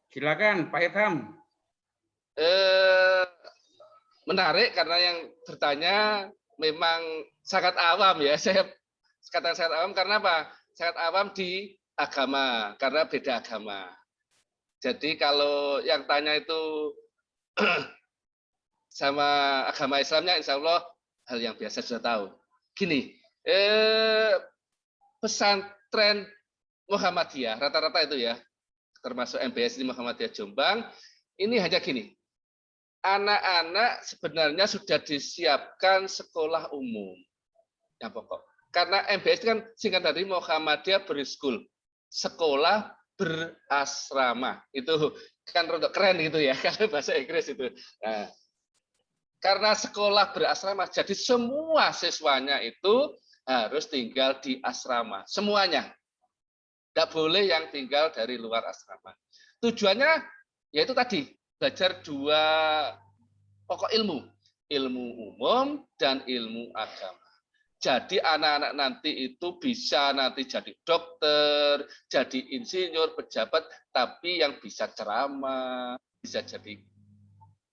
Silakan Pak Irham. Menarik karena yang bertanya memang sangat awam ya. Saya katakan sangat awam karena apa? Sangat awam di agama karena beda agama. Jadi kalau yang tanya itu sama agama Islamnya, insya Allah hal yang biasa sudah tahu. Gini, pesantren Muhammadiyah rata-rata itu ya, termasuk MBS di Muhammadiyah Jombang, ini hanya gini. Anak-anak sebenarnya sudah disiapkan sekolah umum yang pokok. Karena MBS kan singkat dari Muhammadiyah Preschool, sekolah berasrama. Itu kan rodok keren gitu ya, kalau bahasa Inggris itu. Nah, karena sekolah berasrama, jadi semua siswanya itu harus tinggal di asrama. Semuanya. Tidak boleh yang tinggal dari luar asrama. Tujuannya yaitu tadi, belajar 2 pokok ilmu. Ilmu umum dan ilmu agama. Jadi anak-anak nanti itu bisa nanti jadi dokter, jadi insinyur, pejabat, tapi yang bisa ceramah, bisa jadi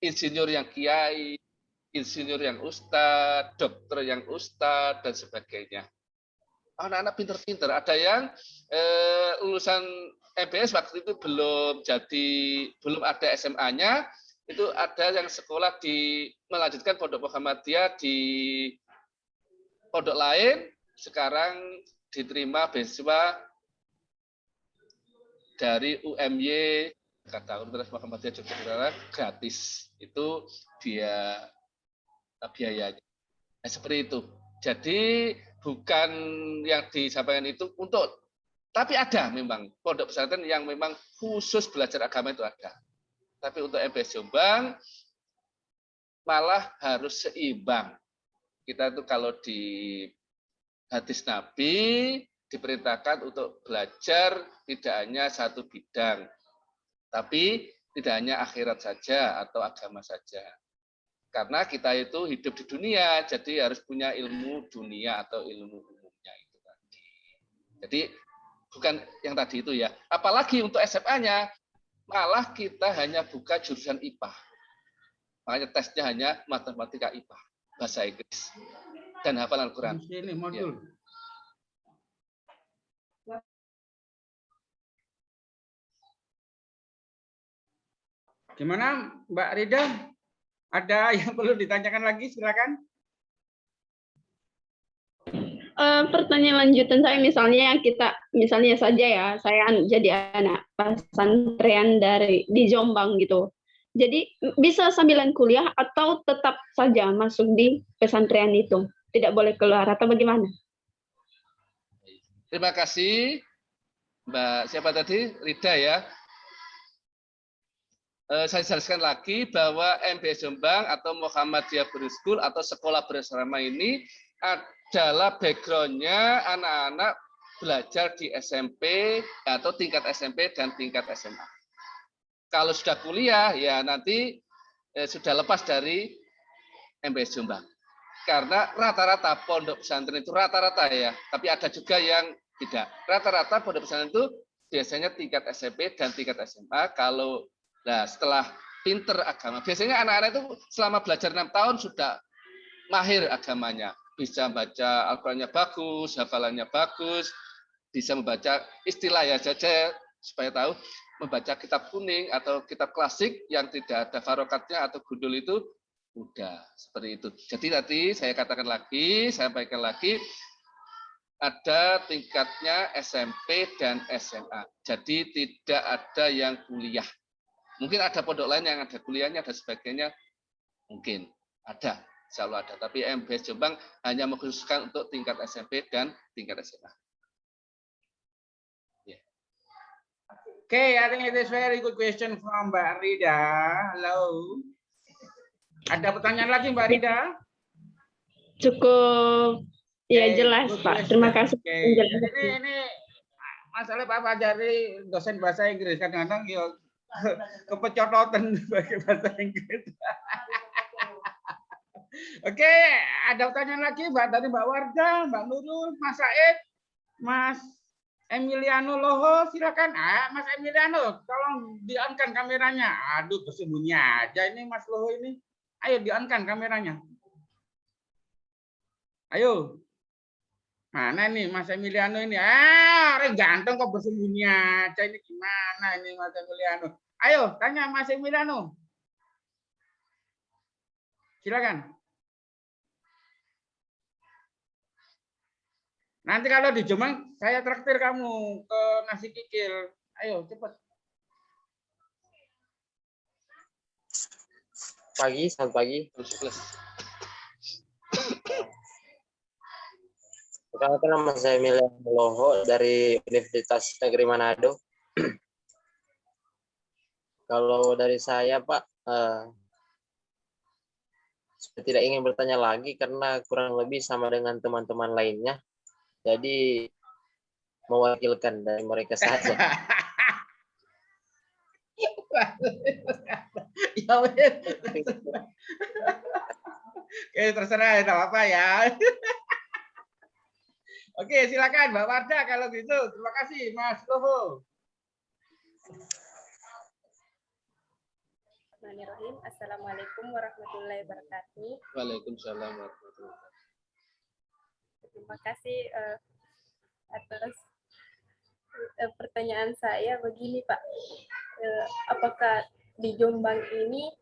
insinyur yang kiai, insinyur yang ustadz, dokter yang ustadz, dan sebagainya. Anak-anak pinter-pinter. Ada yang lulusan MBS waktu itu belum ada SMA-nya, itu ada yang sekolah melanjutkan Pondok Muhammadiyah di pondok lain, sekarang diterima beasiswa dari UMY kata Universitas Muhammadiyah Yogyakarta gratis. Itu biayanya. Nah, seperti itu. Jadi bukan yang disampaikan itu untuk, tapi ada memang pondok pesantren yang memang khusus belajar agama itu ada. Tapi untuk MBS Jombang malah harus seimbang. Kita itu kalau di hadis Nabi diperintahkan untuk belajar tidak hanya satu bidang, tapi tidak hanya akhirat saja atau agama saja. Karena kita itu hidup di dunia, jadi harus punya ilmu dunia atau ilmu umumnya itu tadi. Jadi bukan yang tadi itu ya. Apalagi untuk SMA-nya, malah kita hanya buka jurusan IPA. Makanya tesnya hanya matematika IPA, bahasa Inggris, dan hafalan Al-Quran. Ini modul. Gimana Mbak Rida? Ada yang perlu ditanyakan lagi? Silakan. Pertanyaan lanjutan saya, misalnya saja ya, saya jadi anak pesantren di Jombang gitu. Jadi bisa sambilan kuliah atau tetap saja masuk di pesantren itu, tidak boleh keluar atau bagaimana? Terima kasih Mbak siapa tadi? Rida ya. Saya jelaskan lagi bahwa MBS Jombang atau Muhammadiyah Bridge School atau sekolah berasrama ini adalah background-nya anak-anak belajar di SMP atau tingkat SMP dan tingkat SMA. Kalau sudah kuliah ya nanti sudah lepas dari MBS Jombang. Karena rata-rata pondok pesantren itu rata-rata ya, tapi ada juga yang tidak. Rata-rata pondok pesantren itu biasanya tingkat SMP dan tingkat SMA. Kalau setelah pinter agama, biasanya anak-anak itu selama belajar 6 tahun sudah mahir agamanya, bisa baca Al-Qurannya bagus, hafalannya bagus, bisa membaca istilah ya saja supaya tahu membaca kitab kuning atau kitab klasik yang tidak ada farokatnya atau gundul itu udah seperti itu. Jadi tadi saya katakan lagi, saya sampaikan lagi, ada tingkatnya SMP dan SMA. Jadi tidak ada yang kuliah. Mungkin ada pondok lain yang ada kuliahnya dan sebagainya, mungkin ada, insya Allah ada. Tapi MBS Jombang hanya mengkhususkan untuk tingkat SMP dan tingkat SMA. Yeah. Okay, I think it is very good question from Mbak Rida. Halo. Ada pertanyaan lagi Mbak Rida? Cukup ya jelas Pak. Terima kasih. Ini masalah Pak Fajari dosen bahasa Inggris kadang-kadang ya kepecototan pakai bahasa Inggris. Oke, ada pertanyaan lagi Mbak dari Mbak Wardah, Mbak Nurul, Mas Said, Mas Emiliano Loho, silakan. Mas Emiliano, tolong di-on-kan kameranya. Aduh, bersembunyi aja ini Mas Loho ini. Ayo di-on-kan kameranya. Ayo. Mana nih Mas Emiliano ini? Orang ganteng kok bersembunyi aja ini gimana ini Mas Emiliano? Ayo tanya Mas Emiliano. Silakan. Nanti kalau di Jombang saya traktir kamu ke nasi kikil. Ayo cepat. Selamat pagi. Perkenalkan nama saya Emiliano Loho dari Universitas Negeri Manado. Kalau dari saya Pak, saya tidak ingin bertanya lagi karena kurang lebih sama dengan teman-teman lainnya. Jadi mewakilkan dari mereka saja. Ya, oke, terserah ya, apa ya. Oke, silakan Mbak Wardah kalau gitu. Terima kasih Mas Loho. Bismillahirrahmanirrahim. Assalamualaikum warahmatullahi wabarakatuh. Waalaikumsalam warahmatullahi wabarakatuh. Terima kasih atas pertanyaan saya begini Pak. Apakah di Jombang ini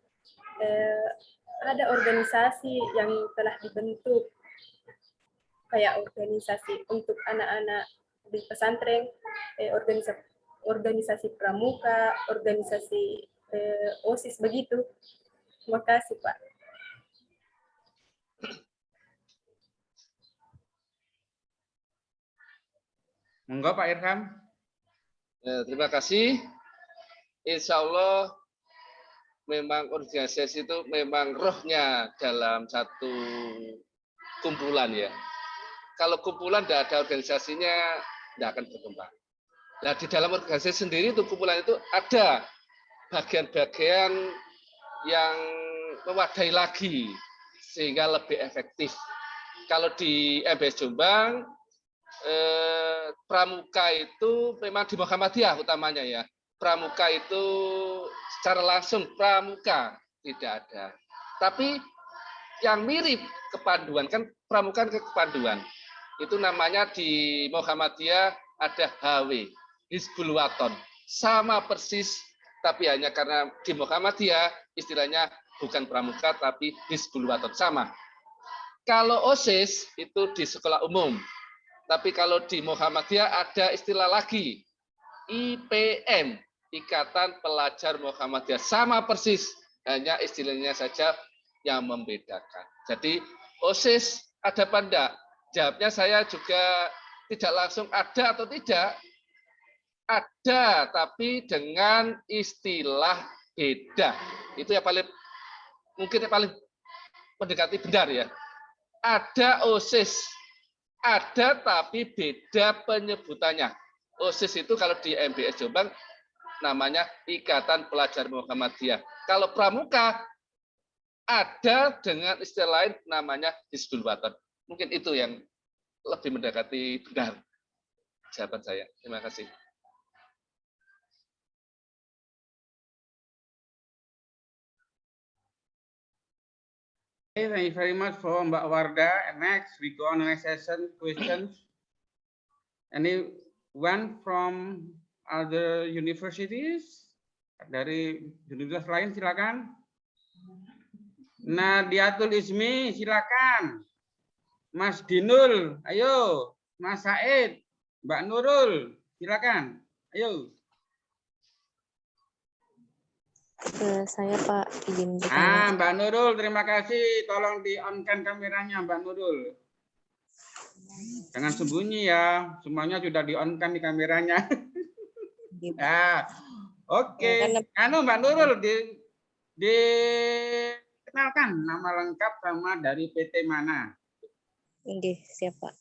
ada organisasi yang telah dibentuk kayak organisasi untuk anak-anak di pesantren, organisasi pramuka, organisasi OSIS begitu? Terima kasih Pak. Monggo Pak Irham. Ya, terima kasih. Insya Allah memang organisasi itu memang rohnya dalam satu kumpulan ya. Kalau kumpulan tidak ada organisasinya, tidak akan berkembang. Nah, di dalam organisasi sendiri itu kumpulan itu ada bagian-bagian yang mewadai lagi sehingga lebih efektif. Kalau di MBS Jombang, pramuka itu memang di Muhammadiyah utamanya ya. Pramuka itu secara langsung pramuka tidak ada. Tapi yang mirip kepanduan kan pramuka ke kepanduan. Itu namanya di Muhammadiyah ada HW, Hizbul Waton. Sama persis, tapi hanya karena di Muhammadiyah istilahnya bukan pramuka tapi Hizbul Waton, sama. Kalau OSIS itu di sekolah umum. Tapi kalau di Muhammadiyah ada istilah lagi, IPM, Ikatan Pelajar Muhammadiyah. Sama persis, hanya istilahnya saja yang membedakan. Jadi OSIS ada apa enggak? Jawabnya saya juga tidak langsung ada atau tidak. Ada, tapi dengan istilah beda. Itu yang paling, mungkin yang paling mendekati benar ya. Ada OSIS, ada tapi beda penyebutannya. OSIS itu kalau di MBS Jombang namanya Ikatan Pelajar Muhammadiyah. Kalau pramuka ada dengan istilah lain namanya Hizbul Waton. Mungkin itu yang lebih mendekati benar jawaban saya. Terima kasih. Okay, thank you very much for Mbak Warda. And next, we go on the next session, questions. Anyone from other universities? Dari universitas lain, silakan. Nadiatul Ismi, silakan. Mas Dinul, ayo. Mas Said, Mbak Nurul, silakan. Ayo. Saya Pak izin bertanya. Mbak Nurul, terima kasih. Tolong di-on-kan kameranya, Mbak Nurul. Jangan sembunyi ya. Semuanya sudah di-on-kan di kameranya. Oke. Mbak Nurul, dikenalkan nama lengkap sama dari PT mana? Oke, siap Pak.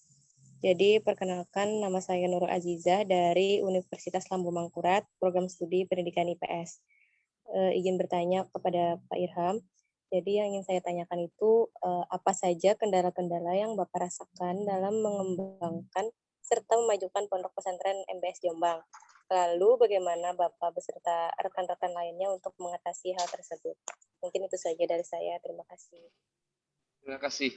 Jadi perkenalkan, nama saya Nurul Azizah dari Universitas Lambung Mangkurat, program studi pendidikan IPS. Izin bertanya kepada Pak Irham. Jadi yang ingin saya tanyakan itu apa saja kendala-kendala yang Bapak rasakan dalam mengembangkan serta memajukan pondok pesantren MBS Jombang. Lalu bagaimana Bapak beserta rekan-rekan lainnya untuk mengatasi hal tersebut? Mungkin itu saja dari saya. Terima kasih. Terima kasih.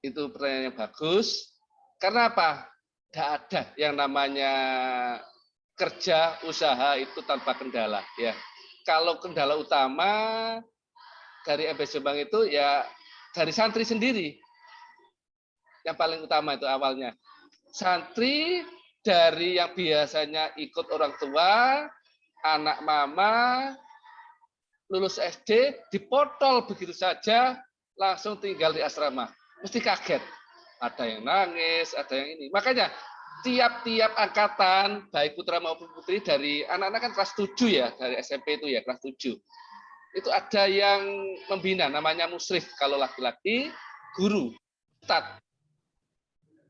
Itu pertanyaan yang bagus. Karena apa? Tidak ada yang namanya kerja usaha itu tanpa kendala ya. Kalau kendala utama dari MBS Jombang itu ya dari santri sendiri. Yang paling utama itu awalnya. Santri dari yang biasanya ikut orang tua, anak mama, lulus SD, dipotol begitu saja, langsung tinggal di asrama. Mesti kaget. Ada yang nangis, ada yang ini. Makanya tiap-tiap angkatan, baik putra maupun putri, dari anak-anak kan kelas 7 ya, dari SMP itu ya, kelas 7. Itu ada yang membina, namanya musrif. Kalau laki-laki, guru, ustadz.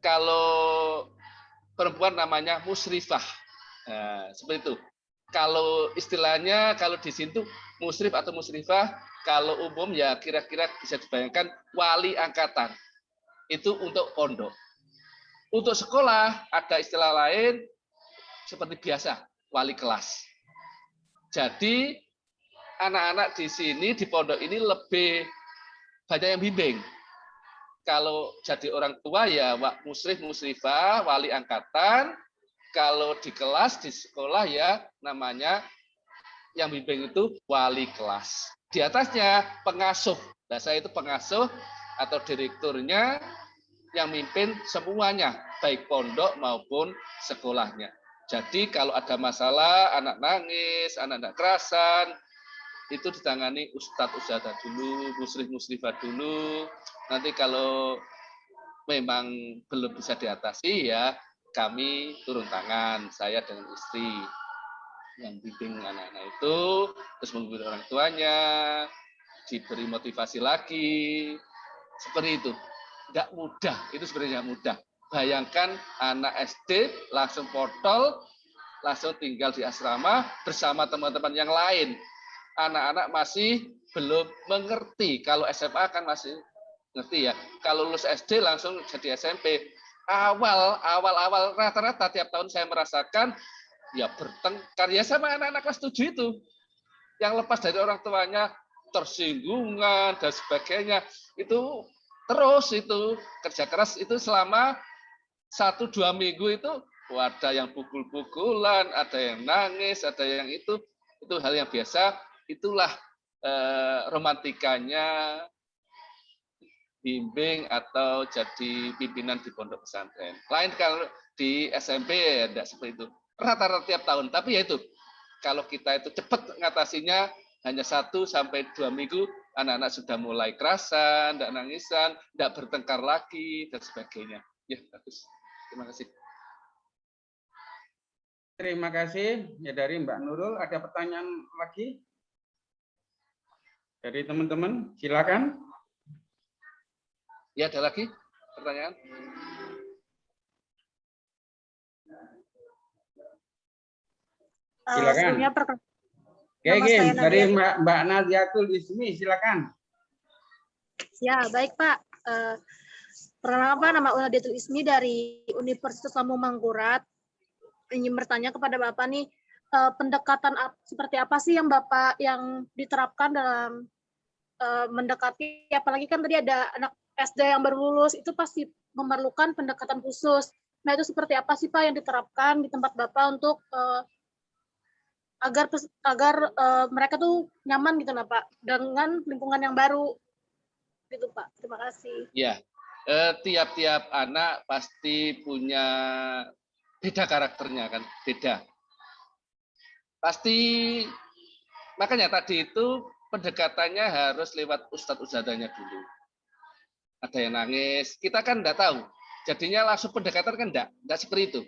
Kalau perempuan namanya musrifah. Nah, seperti itu. Kalau istilahnya, kalau di sini tuh musrif atau musrifah, kalau umum ya kira-kira bisa dibayangkan wali angkatan. Itu untuk pondok. Untuk sekolah ada istilah lain seperti biasa, wali kelas. Jadi anak-anak di sini di pondok ini lebih banyak yang bimbing. Kalau jadi orang tua ya musrif, musrifah, wali angkatan. Kalau di kelas di sekolah ya namanya yang bimbing itu wali kelas. Di atasnya pengasuh. Nah, saya itu pengasuh atau direkturnya yang mimpin semuanya, baik pondok maupun sekolahnya. Jadi kalau ada masalah, anak nangis, anak kerasan, itu ditangani ustadz-ustadzah dulu, musrif-musrifah dulu. Nanti kalau memang belum bisa diatasi, ya kami turun tangan, saya dengan istri yang bimbing anak-anak itu, terus menghubungi orang tuanya, diberi motivasi lagi, seperti itu. nggak mudah, itu sebenarnya nggak mudah. Bayangkan anak SD langsung portol, langsung tinggal di asrama bersama teman-teman yang lain. Anak-anak masih belum mengerti. Kalau SMA kan masih ngerti ya. Kalau lulus SD langsung jadi SMP. Awal rata-rata tiap tahun saya merasakan ya bertengkar ya sama anak-anak kelas 7 itu. Yang lepas dari orang tuanya, tersinggungan dan sebagainya. Itu terus itu kerja keras itu selama 1-2 minggu itu ada yang pukul-pukulan, ada yang nangis, ada yang itu hal yang biasa. Itulah romantikanya bimbing atau jadi pimpinan di pondok pesantren. Lain kalau di SMP ya tidak seperti itu. Rata-rata tiap tahun. Tapi ya itu, kalau kita itu cepat ngatasinya hanya 1-2 minggu, anak-anak sudah mulai kerasan, tidak nangisan, tidak bertengkar lagi dan sebagainya. Ya bagus. Terima kasih. Terima kasih ya dari Mbak Nurul. Ada pertanyaan lagi dari teman-teman? Silakan. Ya, ada lagi pertanyaan? Silakan. Oke, dari Mbak Nadiatul Ismi, silakan. Ya, baik Pak. Perkenalkan, nama Nadiatul Ismi dari Universitas Lambung Mangkurat. Ingin bertanya kepada Bapak nih, pendekatan seperti apa sih yang Bapak yang diterapkan dalam mendekati, apalagi kan tadi ada anak SD yang baru lulus, itu pasti memerlukan pendekatan khusus. Nah, itu seperti apa sih Pak yang diterapkan di tempat Bapak untuk agar mereka tuh nyaman gitu lah Pak, dengan lingkungan yang baru gitu Pak. Terima kasih. Ya, tiap-tiap anak pasti punya beda karakternya kan, beda. Pasti makanya tadi itu pendekatannya harus lewat ustadz-ustadzanya dulu. Ada yang nangis, kita kan enggak tahu. Jadinya langsung pendekatan kan enggak seperti itu.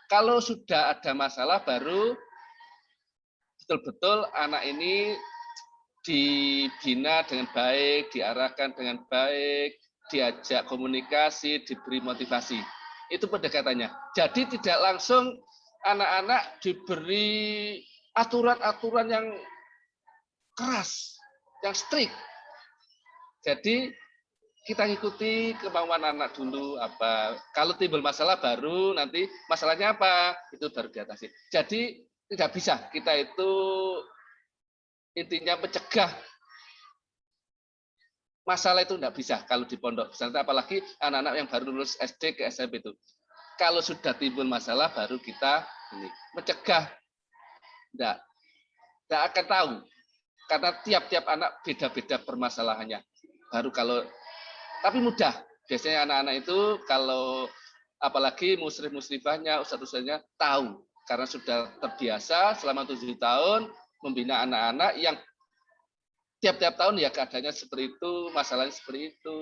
Kalau sudah ada masalah baru betul-betul anak ini dibina dengan baik, diarahkan dengan baik, diajak komunikasi, diberi motivasi. Itu pendekatannya. Jadi tidak langsung anak-anak diberi aturan-aturan yang keras, yang strict. Jadi kita ikuti kemauan anak dulu apa. Kalau timbul masalah baru nanti masalahnya apa, itu baru diatasi. Jadi tidak bisa kita itu intinya mencegah masalah itu tidak bisa kalau di pondok pesantren, apalagi anak-anak yang baru lulus SD ke SMP itu. Kalau sudah timbul masalah baru kita ini mencegah, tidak akan tahu karena tiap-tiap anak beda-beda permasalahannya. Baru kalau tapi mudah biasanya anak-anak itu kalau apalagi musrif-musrifahnya, ustadz-ustadznya tahu karena sudah terbiasa selama 7 tahun membina anak-anak yang tiap-tiap tahun ya keadaannya seperti itu, masalahnya seperti itu.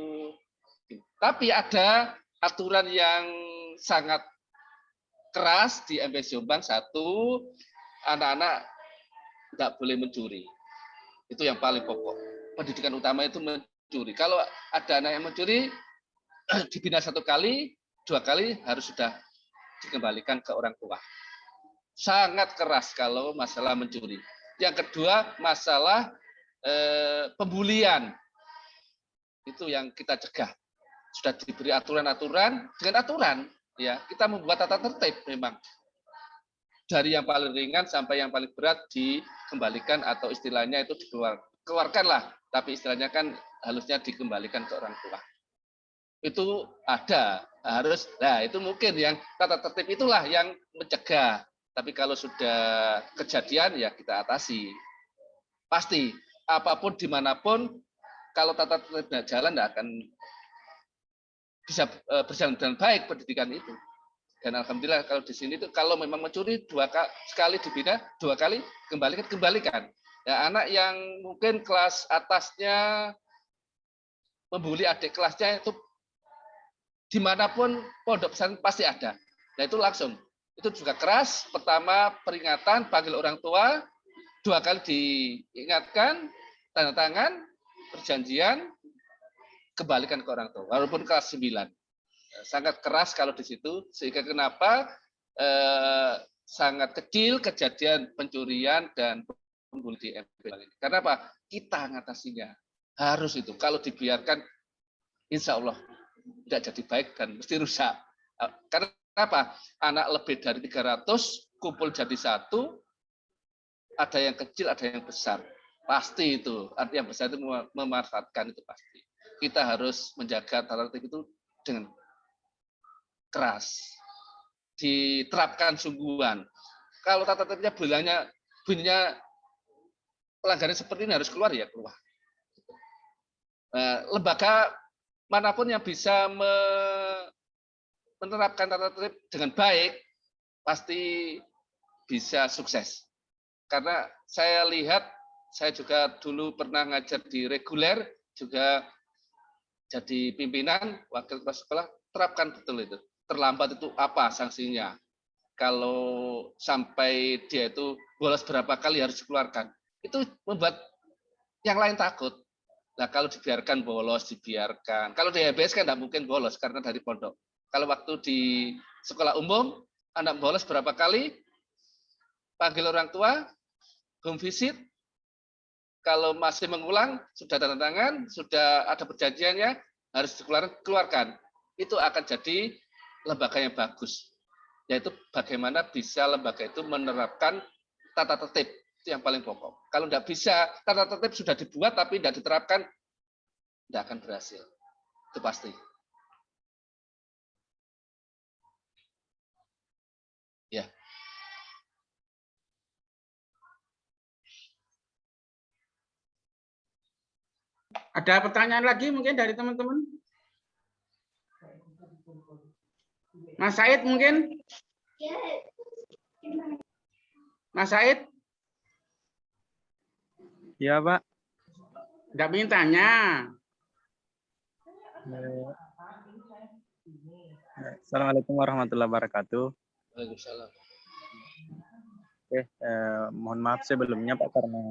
Tapi ada aturan yang sangat keras di MPS Jombang. 1, anak-anak tidak boleh mencuri. Itu yang paling pokok. Pendidikan utama itu mencuri. Kalau ada anak yang mencuri, dibina 1 kali, 2 kali harus sudah dikembalikan ke orang tua. Sangat keras kalau masalah mencuri. Yang kedua, masalah pembulian. Itu yang kita cegah. Sudah diberi aturan-aturan, dengan aturan ya kita membuat tata tertib memang. Dari yang paling ringan sampai yang paling berat dikembalikan atau istilahnya itu dikeluarkanlah, tapi istilahnya kan halusnya dikembalikan ke orang tua. Itu ada, harus. Nah, itu mungkin yang tata tertib itulah yang mencegah. Tapi kalau sudah kejadian ya kita atasi. Pasti apapun dimanapun kalau tata tertib jalan tidak akan bisa berjalan dengan baik pendidikan itu. Dan alhamdulillah kalau di sini itu kalau memang mencuri 2 kali dibina, 2 kali kembalikan. Ya, anak yang mungkin kelas atasnya membuli adik kelasnya itu dimanapun pondok pesantren pasti ada. Nah itu langsung. Itu juga keras. Pertama peringatan, panggil orang tua, 2 kali diingatkan, tanda tangan, perjanjian, kembalikan ke orang tua, walaupun kelas 9. Sangat keras kalau di situ, sehingga kenapa sangat kecil kejadian pencurian dan pembunuhan di MPL ini. Karena apa? Kita ngatasinya. Harus itu. Kalau dibiarkan, insya Allah tidak jadi baik dan mesti rusak. Karena apa? Anak lebih dari 300 kumpul jadi satu, ada yang kecil, ada yang besar. Pasti itu. Yang besar itu memanfaatkan itu pasti. Kita harus menjaga tata tertib itu dengan keras, diterapkan sungguhan. Kalau tata tertibnya bunyinya pelanggaran seperti ini harus keluar, ya keluar. Lembaga manapun yang bisa menerapkan tata tertib dengan baik pasti bisa sukses. Karena saya lihat, saya juga dulu pernah ngajar di reguler, juga jadi pimpinan wakil kepala sekolah, terapkan betul itu. Terlambat itu apa sanksinya? Kalau sampai dia itu bolos berapa kali harus dikeluarkan. Itu membuat yang lain takut. Nah, kalau dibiarkan bolos, dibiarkan. Kalau di HBS kan tidak mungkin bolos karena dari pondok. Kalau waktu di sekolah umum, anak bolos berapa kali, panggil orang tua, home visit. Kalau masih mengulang, sudah tanda tangan, sudah ada perjanjiannya, harus dikeluarkan. Itu akan jadi lembaga yang bagus, yaitu bagaimana bisa lembaga itu menerapkan tata tertib, itu yang paling pokok. Kalau tidak bisa, tata tertib sudah dibuat tapi tidak diterapkan, tidak akan berhasil, itu pasti. Ya. Ada pertanyaan lagi mungkin dari teman-teman? Mas Said mungkin? Mas Said? Iya, Pak. Enggak ingin tanya. Assalamualaikum warahmatullahi wabarakatuh. Waalaikumsalam. Oke, mohon maaf sebelumnya Pak karena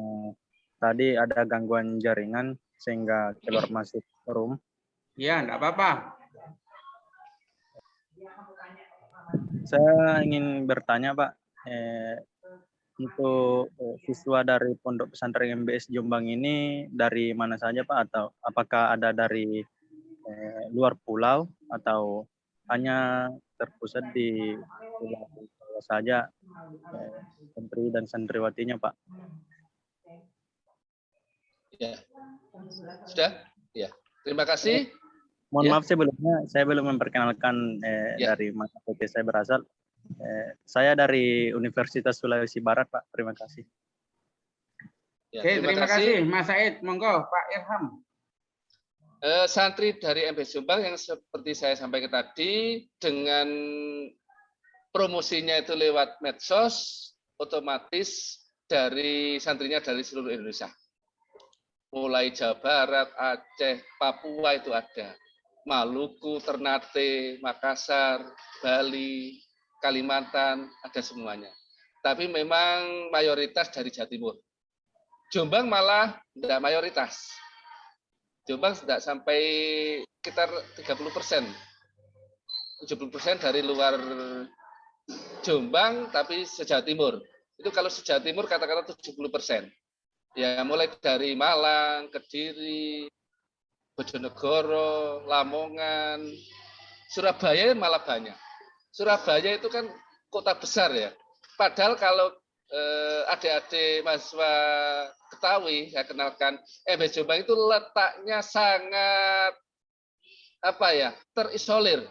tadi ada gangguan jaringan sehingga keluar masuk room. Iya, enggak apa-apa. Saya ingin bertanya Pak, untuk siswa dari Pondok Pesantren MBS Jombang ini dari mana saja Pak, atau apakah ada dari luar pulau atau hanya terpusat di pulau saja santri dan santriwatinya Pak? Ya. Sudah? Ya. Terima kasih. Mohon Ya. maaf sebelumnya saya belum memperkenalkan dari mana saya berasal. Saya dari Universitas Sulawesi Barat, Pak. Terima kasih. Ya, oke, terima kasih Mas Said. Monggo Pak Irham. Santri dari MBS Jombang yang seperti saya sampaikan tadi, dengan promosinya itu lewat medsos, otomatis dari santrinya dari seluruh Indonesia. Mulai Jawa Barat, Aceh, Papua itu ada. Maluku, Ternate, Makassar, Bali, Kalimantan, ada semuanya. Tapi memang mayoritas dari Jawa Timur. Jombang malah tidak mayoritas. Jombang tidak sampai sekitar 30%. 70% dari luar Jombang, tapi se-Jawa Timur. Itu kalau se-Jawa Timur katakanlah 70%. Ya, mulai dari Malang, Kediri, Bojonegoro, Lamongan, Surabaya malah banyak. Surabaya itu kan kota besar ya. Padahal kalau adik-adik mahasiswa ketahui, saya kenalkan, MBS Jombang itu letaknya sangat terisolir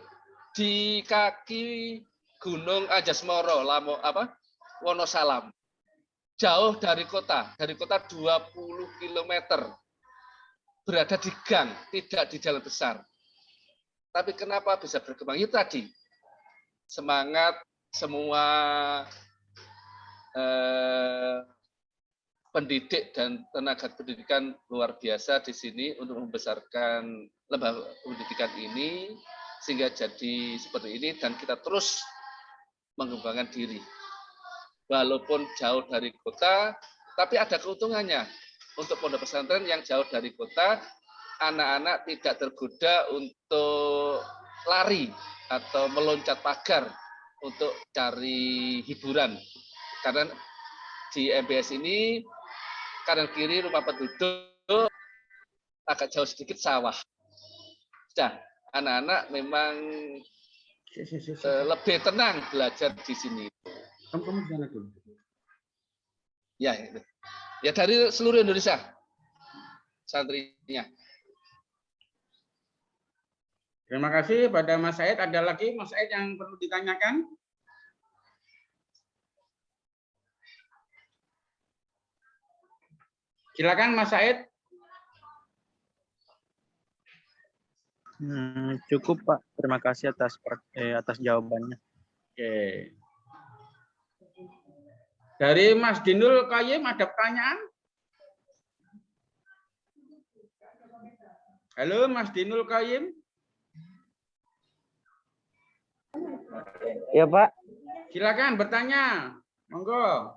di kaki Gunung Anjasmara, Wonosalam. Jauh dari kota 20 km. Berada di gang, tidak di jalan besar. Tapi kenapa bisa berkembang? Itu tadi, semangat semua pendidik dan tenaga pendidikan luar biasa di sini untuk membesarkan lembaga pendidikan ini, sehingga jadi seperti ini, dan kita terus mengembangkan diri. Walaupun jauh dari kota, tapi ada keuntungannya. Untuk pondok pesantren yang jauh dari kota, anak-anak tidak tergoda untuk lari atau meloncat pagar untuk cari hiburan. Karena di MBS ini kanan kiri rumah penduduk, agak jauh sedikit sawah. Sudah, anak-anak memang lebih tenang belajar di sini. Kamu di sana dulu. Ya, ya dari seluruh Indonesia santrinya. Terima kasih pada Mas Said. Ada lagi Mas Said yang perlu ditanyakan? Silakan Mas Said. Cukup Pak, terima kasih atas jawabannya. Oke. Dari Mas Dinul Qayyim ada pertanyaan? Halo Mas Dinul Qayyim. Ya Pak. Silakan bertanya. Monggo.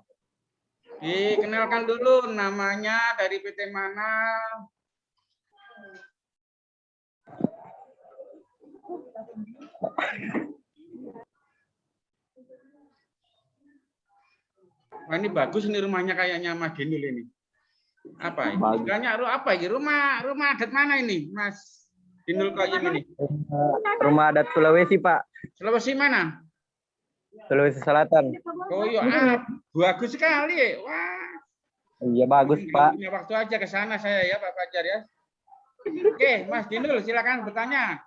Dikenalkan dulu namanya, dari PT mana. Wah, ini bagus ini rumahnya kayaknya Mas Dinul ini. Apa ini? Istilahnya apa ini? Rumah adat mana ini, Mas Dinul Qayyim ini? Rumah adat Sulawesi, Pak. Sulawesi mana? Sulawesi Selatan. Oh iya, bagus sekali. Wah. Iya bagus, Pak. Punya waktu aja ke sana saya ya, Pak Fajar ya. Oke, Mas Dinul silakan bertanya.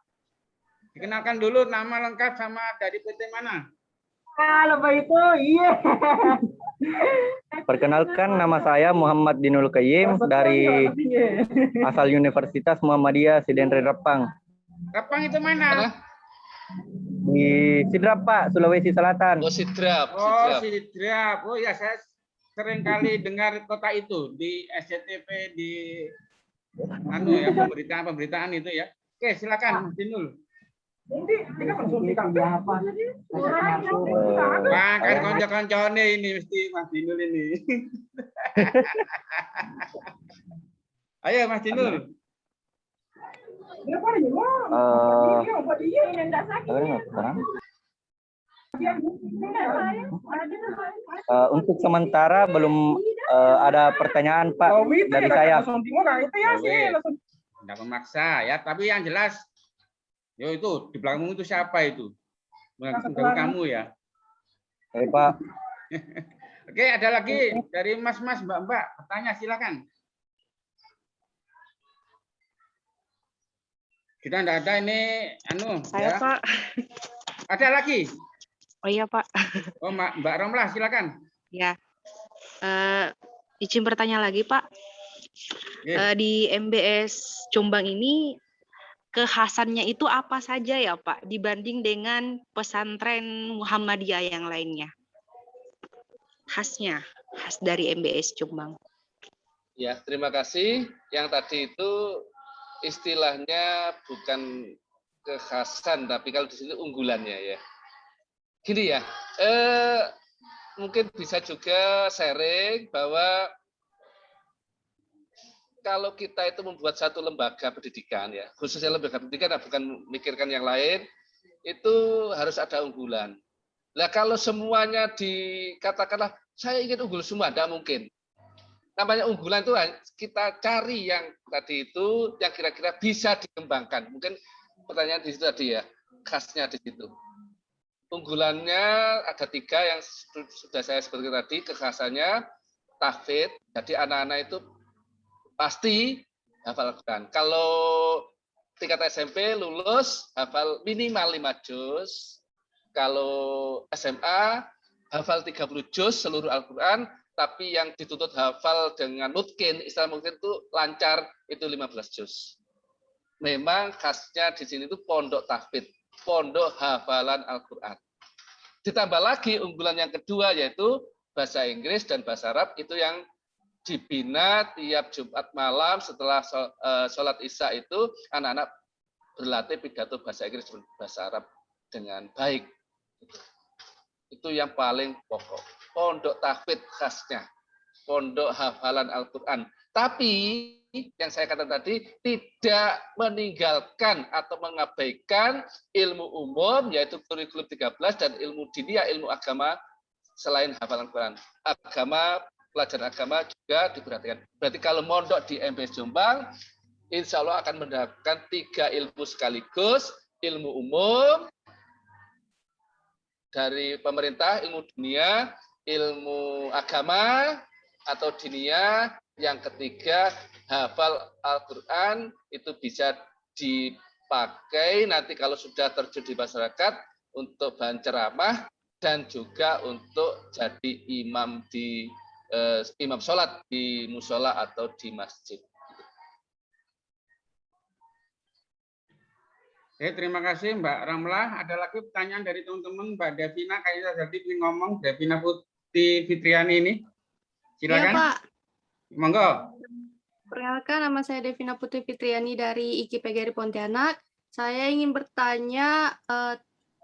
Dikenalkan dulu nama lengkap sama dari PT mana? Kalau begitu, iya. Perkenalkan, nama saya Muhammad Dinul Qayyim dari asal Universitas Muhammadiyah Sidenre Repang. Repang itu mana? Di Sidrap, Pak, Sulawesi Selatan. Oh, Sidrap. Oh, Sidrap. Oh ya, saya sering kali dengar kota itu di SCTV, di ya, pemberitaan itu ya. Oke, silakan Mas Dinul. Wah, kan konco-koncone ini mesti Mas Dinul ini. Ayo Mas Dinul. Untuk sementara belum ada pertanyaan Pak dari saya. Tidak memaksa ya, tapi yang jelas, yo itu di belakangmu itu siapa itu? Mengganggu kamu ya. Oke Pak. Oke, ada lagi dari Mas-mas, Mbak-mbak, bertanya silakan. Kita tidak ada ini, Saya ya. Pak. Ada lagi? Oh iya Pak. Oh Mbak Romlah, silakan. Ya, izin bertanya lagi Pak. Di MBS Jombang ini kekhasannya itu apa saja ya Pak dibanding dengan pesantren Muhammadiyah yang lainnya? Khas dari MBS Jombang. Ya, terima kasih. Yang tadi itu istilahnya bukan kekhasan, tapi kalau di sini unggulannya ya. Gini ya, mungkin bisa juga sharing bahwa kalau kita itu membuat satu lembaga pendidikan ya, khususnya lembaga pendidikan, bukan memikirkan yang lain, itu harus ada unggulan. Nah kalau semuanya dikatakanlah saya ingin unggul semua, tidak mungkin. Namanya unggulan itu kita cari yang tadi itu yang kira-kira bisa dikembangkan. Mungkin pertanyaan di situ tadi ya, khasnya di situ. Unggulannya ada 3 yang sudah saya sebutkan tadi, kekhasannya tahfidz. Jadi anak-anak itu pasti hafal Al-Quran. Kalau tingkat SMP lulus hafal minimal 5 juz. Kalau SMA hafal 30 juz seluruh Al-Quran, tapi yang dituntut hafal dengan mungkin, istilah mungkin itu lancar itu 15 juz. Memang khasnya di sini itu pondok tahfidz, pondok hafalan Al-Quran. Ditambah lagi unggulan yang kedua yaitu bahasa Inggris dan bahasa Arab, itu yang dibina tiap Jumat malam setelah sholat Isya itu anak-anak berlatih pidato bahasa Inggris dan bahasa Arab dengan baik. Itu yang paling pokok. Pondok tahfidz khasnya, pondok hafalan Al-Quran. Tapi yang saya katakan tadi tidak meninggalkan atau mengabaikan ilmu umum yaitu kurikulum 13 dan ilmu diniyah, ilmu agama selain hafalan Quran. Agama, pelajaran agama juga diperhatikan. Berarti kalau mondok di MBS Jombang, insya Allah akan mendapatkan 3 ilmu sekaligus, ilmu umum dari pemerintah, ilmu dunia, ilmu agama atau diniyah, yang ketiga hafal Al-Quran itu bisa dipakai nanti kalau sudah terjun di masyarakat untuk bahan ceramah dan juga untuk jadi imam di imam sholat di musola atau di masjid. Oke, terima kasih Mbak Ramlah. Ada lagi pertanyaan dari teman-teman. Mbak Devina kayaknya tadi ingin ngomong, Devina Putri Fitriani ini. Silakan. Iya, Pak. Monggo. Perkenalkan, nama saya Devina Putri Fitriani dari IKI PGRI Pontianak. Saya ingin bertanya,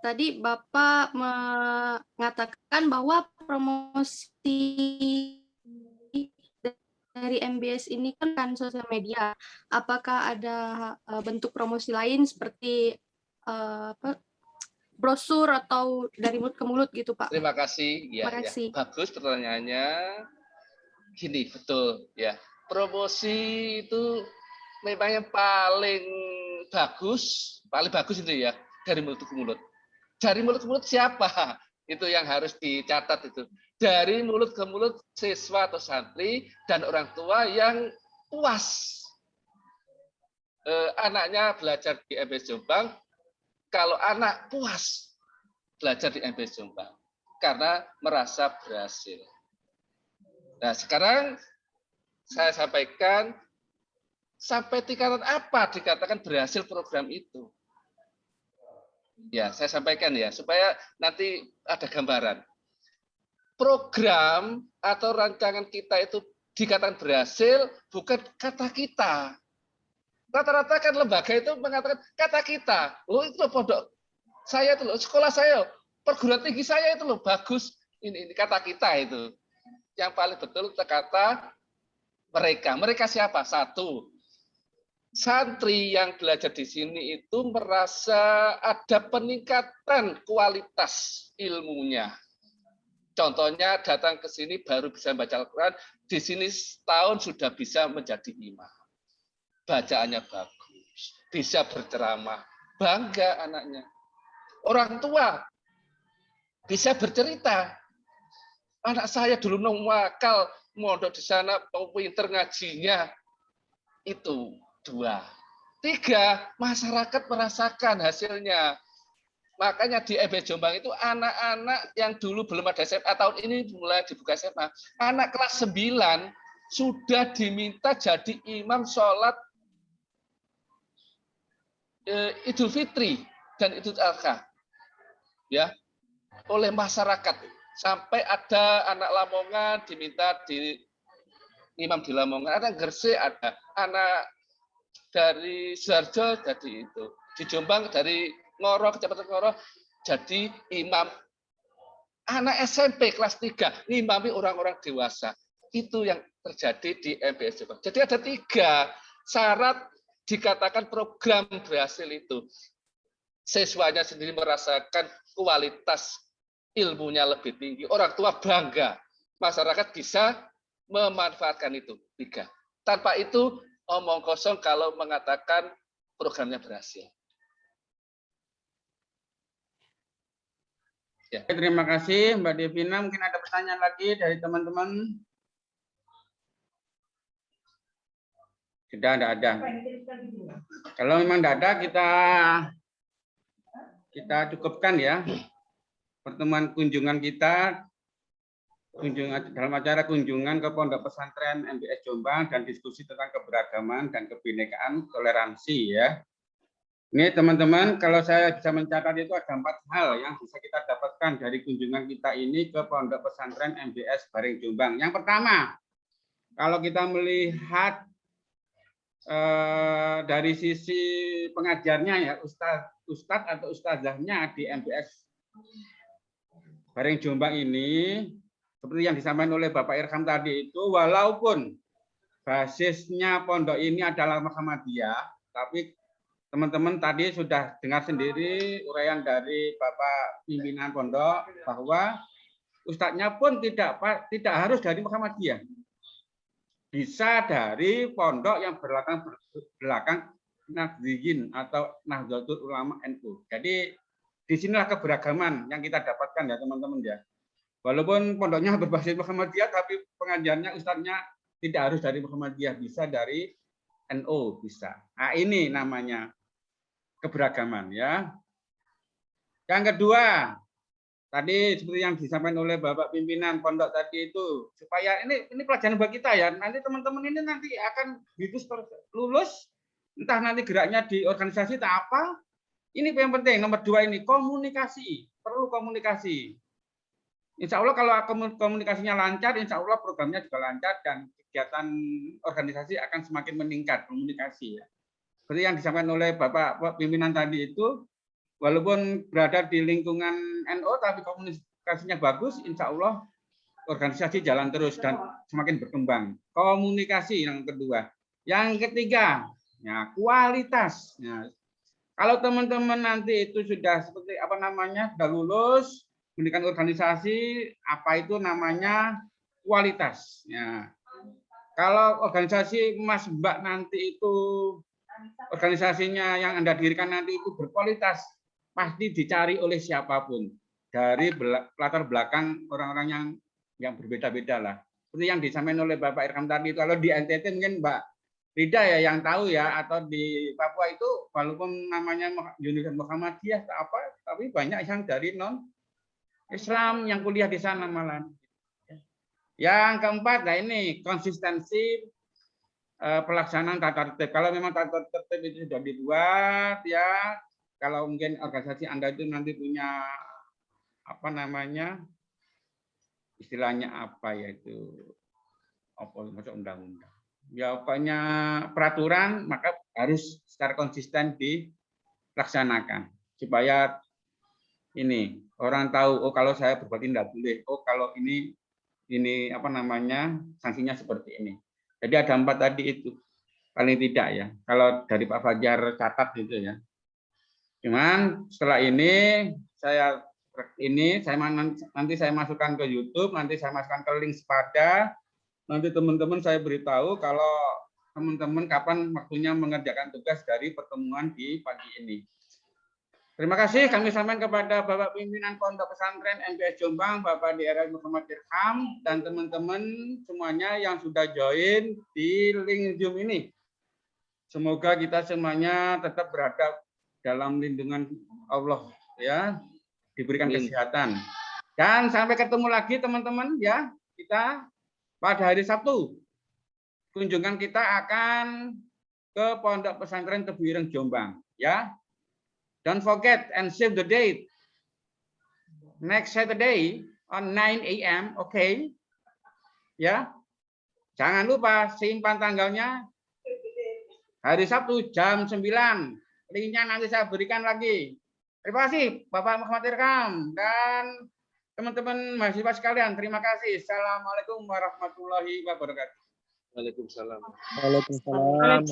tadi Bapak mengatakan bahwa promosi dari MBS ini kan sosial media. Apakah ada bentuk promosi lain seperti brosur atau dari mulut ke mulut gitu, Pak? Terima kasih. Ya, Terima kasih. ya. Bagus pertanyaannya. Gini, betul ya. Promosi itu memang yang paling bagus itu ya dari mulut ke mulut. Dari mulut ke mulut siapa? Itu yang harus dicatat itu. Dari mulut ke mulut siswa atau santri dan orang tua yang puas anaknya belajar di MBS Jombang. Kalau anak puas belajar di MBS Jombang karena merasa berhasil. Nah, sekarang saya sampaikan sampai tingkatan apa dikatakan berhasil program itu. Ya, saya sampaikan ya supaya nanti ada gambaran. Program atau rancangan kita itu dikatakan berhasil bukan kata kita. Rata-rata kan lembaga itu mengatakan kata kita. Oh, itu loh pondok saya itu loh, sekolah saya, perguruan tinggi saya itu loh bagus. Ini kata kita itu. Yang paling betul kata mereka. Mereka siapa? Satu, santri yang belajar di sini itu merasa ada peningkatan kualitas ilmunya. Contohnya datang ke sini baru bisa baca Al-Quran, di sini setahun sudah bisa menjadi imam. Bacaannya bagus, bisa berceramah, bangga anaknya. Orang tua bisa bercerita. Anak saya dulu wakal mondok di sana, pinter ngajinya. Itu 2. 3, masyarakat merasakan hasilnya. Makanya di MBS Jombang itu anak-anak yang dulu belum ada SMA, tahun ini mulai dibuka SMA. Anak kelas 9 sudah diminta jadi imam sholat Idul Fitri dan Idul Adha. Ya, oleh masyarakat. Sampai ada anak Lamongan diminta di imam di Lamongan, ada Gresik, ada anak dari Sidoarjo jadi itu. Di Jombang dari Ngoro, Kecamatan Ngoro, jadi imam. Anak SMP kelas 3, ngimami orang-orang dewasa. Itu yang terjadi di MBS Jombang. Jadi ada 3 syarat dikatakan program berhasil itu. Siswanya sendiri merasakan kualitas ilmunya lebih tinggi. Orang tua bangga. Masyarakat bisa memanfaatkan itu. 3. Tanpa itu, omong kosong kalau mengatakan programnya berhasil. Ya. Terima kasih Mbak Devina. Mungkin ada pertanyaan lagi dari teman-teman. Sudah ada. Kalau memang tidak ada, kita cukupkan ya pertemuan kunjungan kita, dalam acara kunjungan ke Pondok Pesantren MBS Jombang dan diskusi tentang keberagaman dan kebinekaan toleransi ya. Ini teman-teman, kalau saya bisa mencatat itu ada 4 hal yang bisa kita dapatkan dari kunjungan kita ini ke Pondok Pesantren MBS Baring Jombang. Yang pertama, kalau kita melihat dari sisi pengajarnya ya, ustadz atau ustazahnya di MBS Baring Jombang ini, seperti yang disampaikan oleh Bapak Irham tadi itu, walaupun basisnya pondok ini adalah Muhammadiyah, tapi teman-teman tadi sudah dengar sendiri uraian dari Bapak pimpinan pondok bahwa ustadznya pun tidak harus dari Muhammadiyah. Bisa dari pondok yang belakang Nahdliyin atau Nahdlatul Ulama NU. Jadi disinilah keberagaman yang kita dapatkan ya teman-teman ya. Walaupun pondoknya berbasis Muhammadiyah, tapi pengajarnya ustadznya tidak harus dari Muhammadiyah, bisa dari NU bisa. Nah ini namanya keberagaman ya. Yang kedua, tadi seperti yang disampaikan oleh Bapak pimpinan pondok tadi itu, supaya ini pelajaran buat kita ya. Nanti teman-teman ini nanti akan begitu lulus, entah nanti geraknya di organisasi atau apa. Ini yang penting nomor 2 ini komunikasi, perlu komunikasi. Insya Allah kalau komunikasinya lancar, insya Allah programnya juga lancar dan kegiatan organisasi akan semakin meningkat komunikasi ya. Seperti yang disampaikan oleh Bapak pimpinan tadi itu, walaupun berada di lingkungan NU tapi komunikasinya bagus, insya Allah organisasi jalan terus dan semakin berkembang. Komunikasi yang kedua. Yang ketiga, ya, kualitas. Ya. Kalau teman-teman nanti itu sudah seperti apa namanya, sudah lulus, pendidikan organisasi, apa itu namanya kualitas. Ya. Kalau organisasi Mas Mbak nanti itu organisasinya yang Anda dirikan nanti itu berkualitas, pasti dicari oleh siapapun dari latar belakang orang-orang yang berbeda-beda lah. Seperti yang disampaikan oleh Bapak Irham tadi, kalau di NTT mungkin Mbak Rida ya yang tahu ya, atau di Papua itu walaupun namanya Universitas Muhammadiyah apa, tapi banyak yang dari non Islam yang kuliah di sana malah. Yang keempat, nah ini konsistensi pelaksanaan tata tertib. Kalau memang tata tertib itu sudah dibuat ya, kalau mungkin organisasi Anda itu nanti punya apa namanya istilahnya apa ya itu apa masuk undang-undang. Ya pokoknya peraturan maka harus secara konsisten dilaksanakan supaya ini orang tahu oh kalau saya berbuat tidak boleh, oh kalau ini apa namanya sanksinya seperti ini. Jadi ada 4 tadi itu paling tidak ya. Kalau dari Pak Fajar catat gitu ya. Cuman setelah ini nanti saya masukkan ke YouTube, nanti saya masukkan ke link Sepada. Nanti teman-teman saya beritahu kalau teman-teman kapan waktunya mengerjakan tugas dari pertemuan di pagi ini. Terima kasih kami sampaikan kepada Bapak pimpinan Pondok Pesantren MBS Jombang, Bapak DR Muhammad Irham, dan teman-teman semuanya yang sudah join di link Zoom ini. Semoga kita semuanya tetap berada dalam lindungan Allah ya, diberikan kesehatan. Dan sampai ketemu lagi teman-teman ya, kita pada hari Sabtu kunjungan kita akan ke Pondok Pesantren Tebu Ireng Jombang ya. Don't forget and save the date. Next Saturday on 9 AM, okay? Ya. Jangan lupa simpan tanggalnya hari Sabtu jam 9. Linknya nanti saya berikan lagi. Terima kasih Bapak Muhammad Irham dan teman-teman mahasiswa sekalian. Terima kasih. Assalamualaikum warahmatullahi wabarakatuh. Waalaikumsalam. Waalaikumsalam.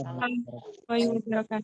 Waalaikumsalam.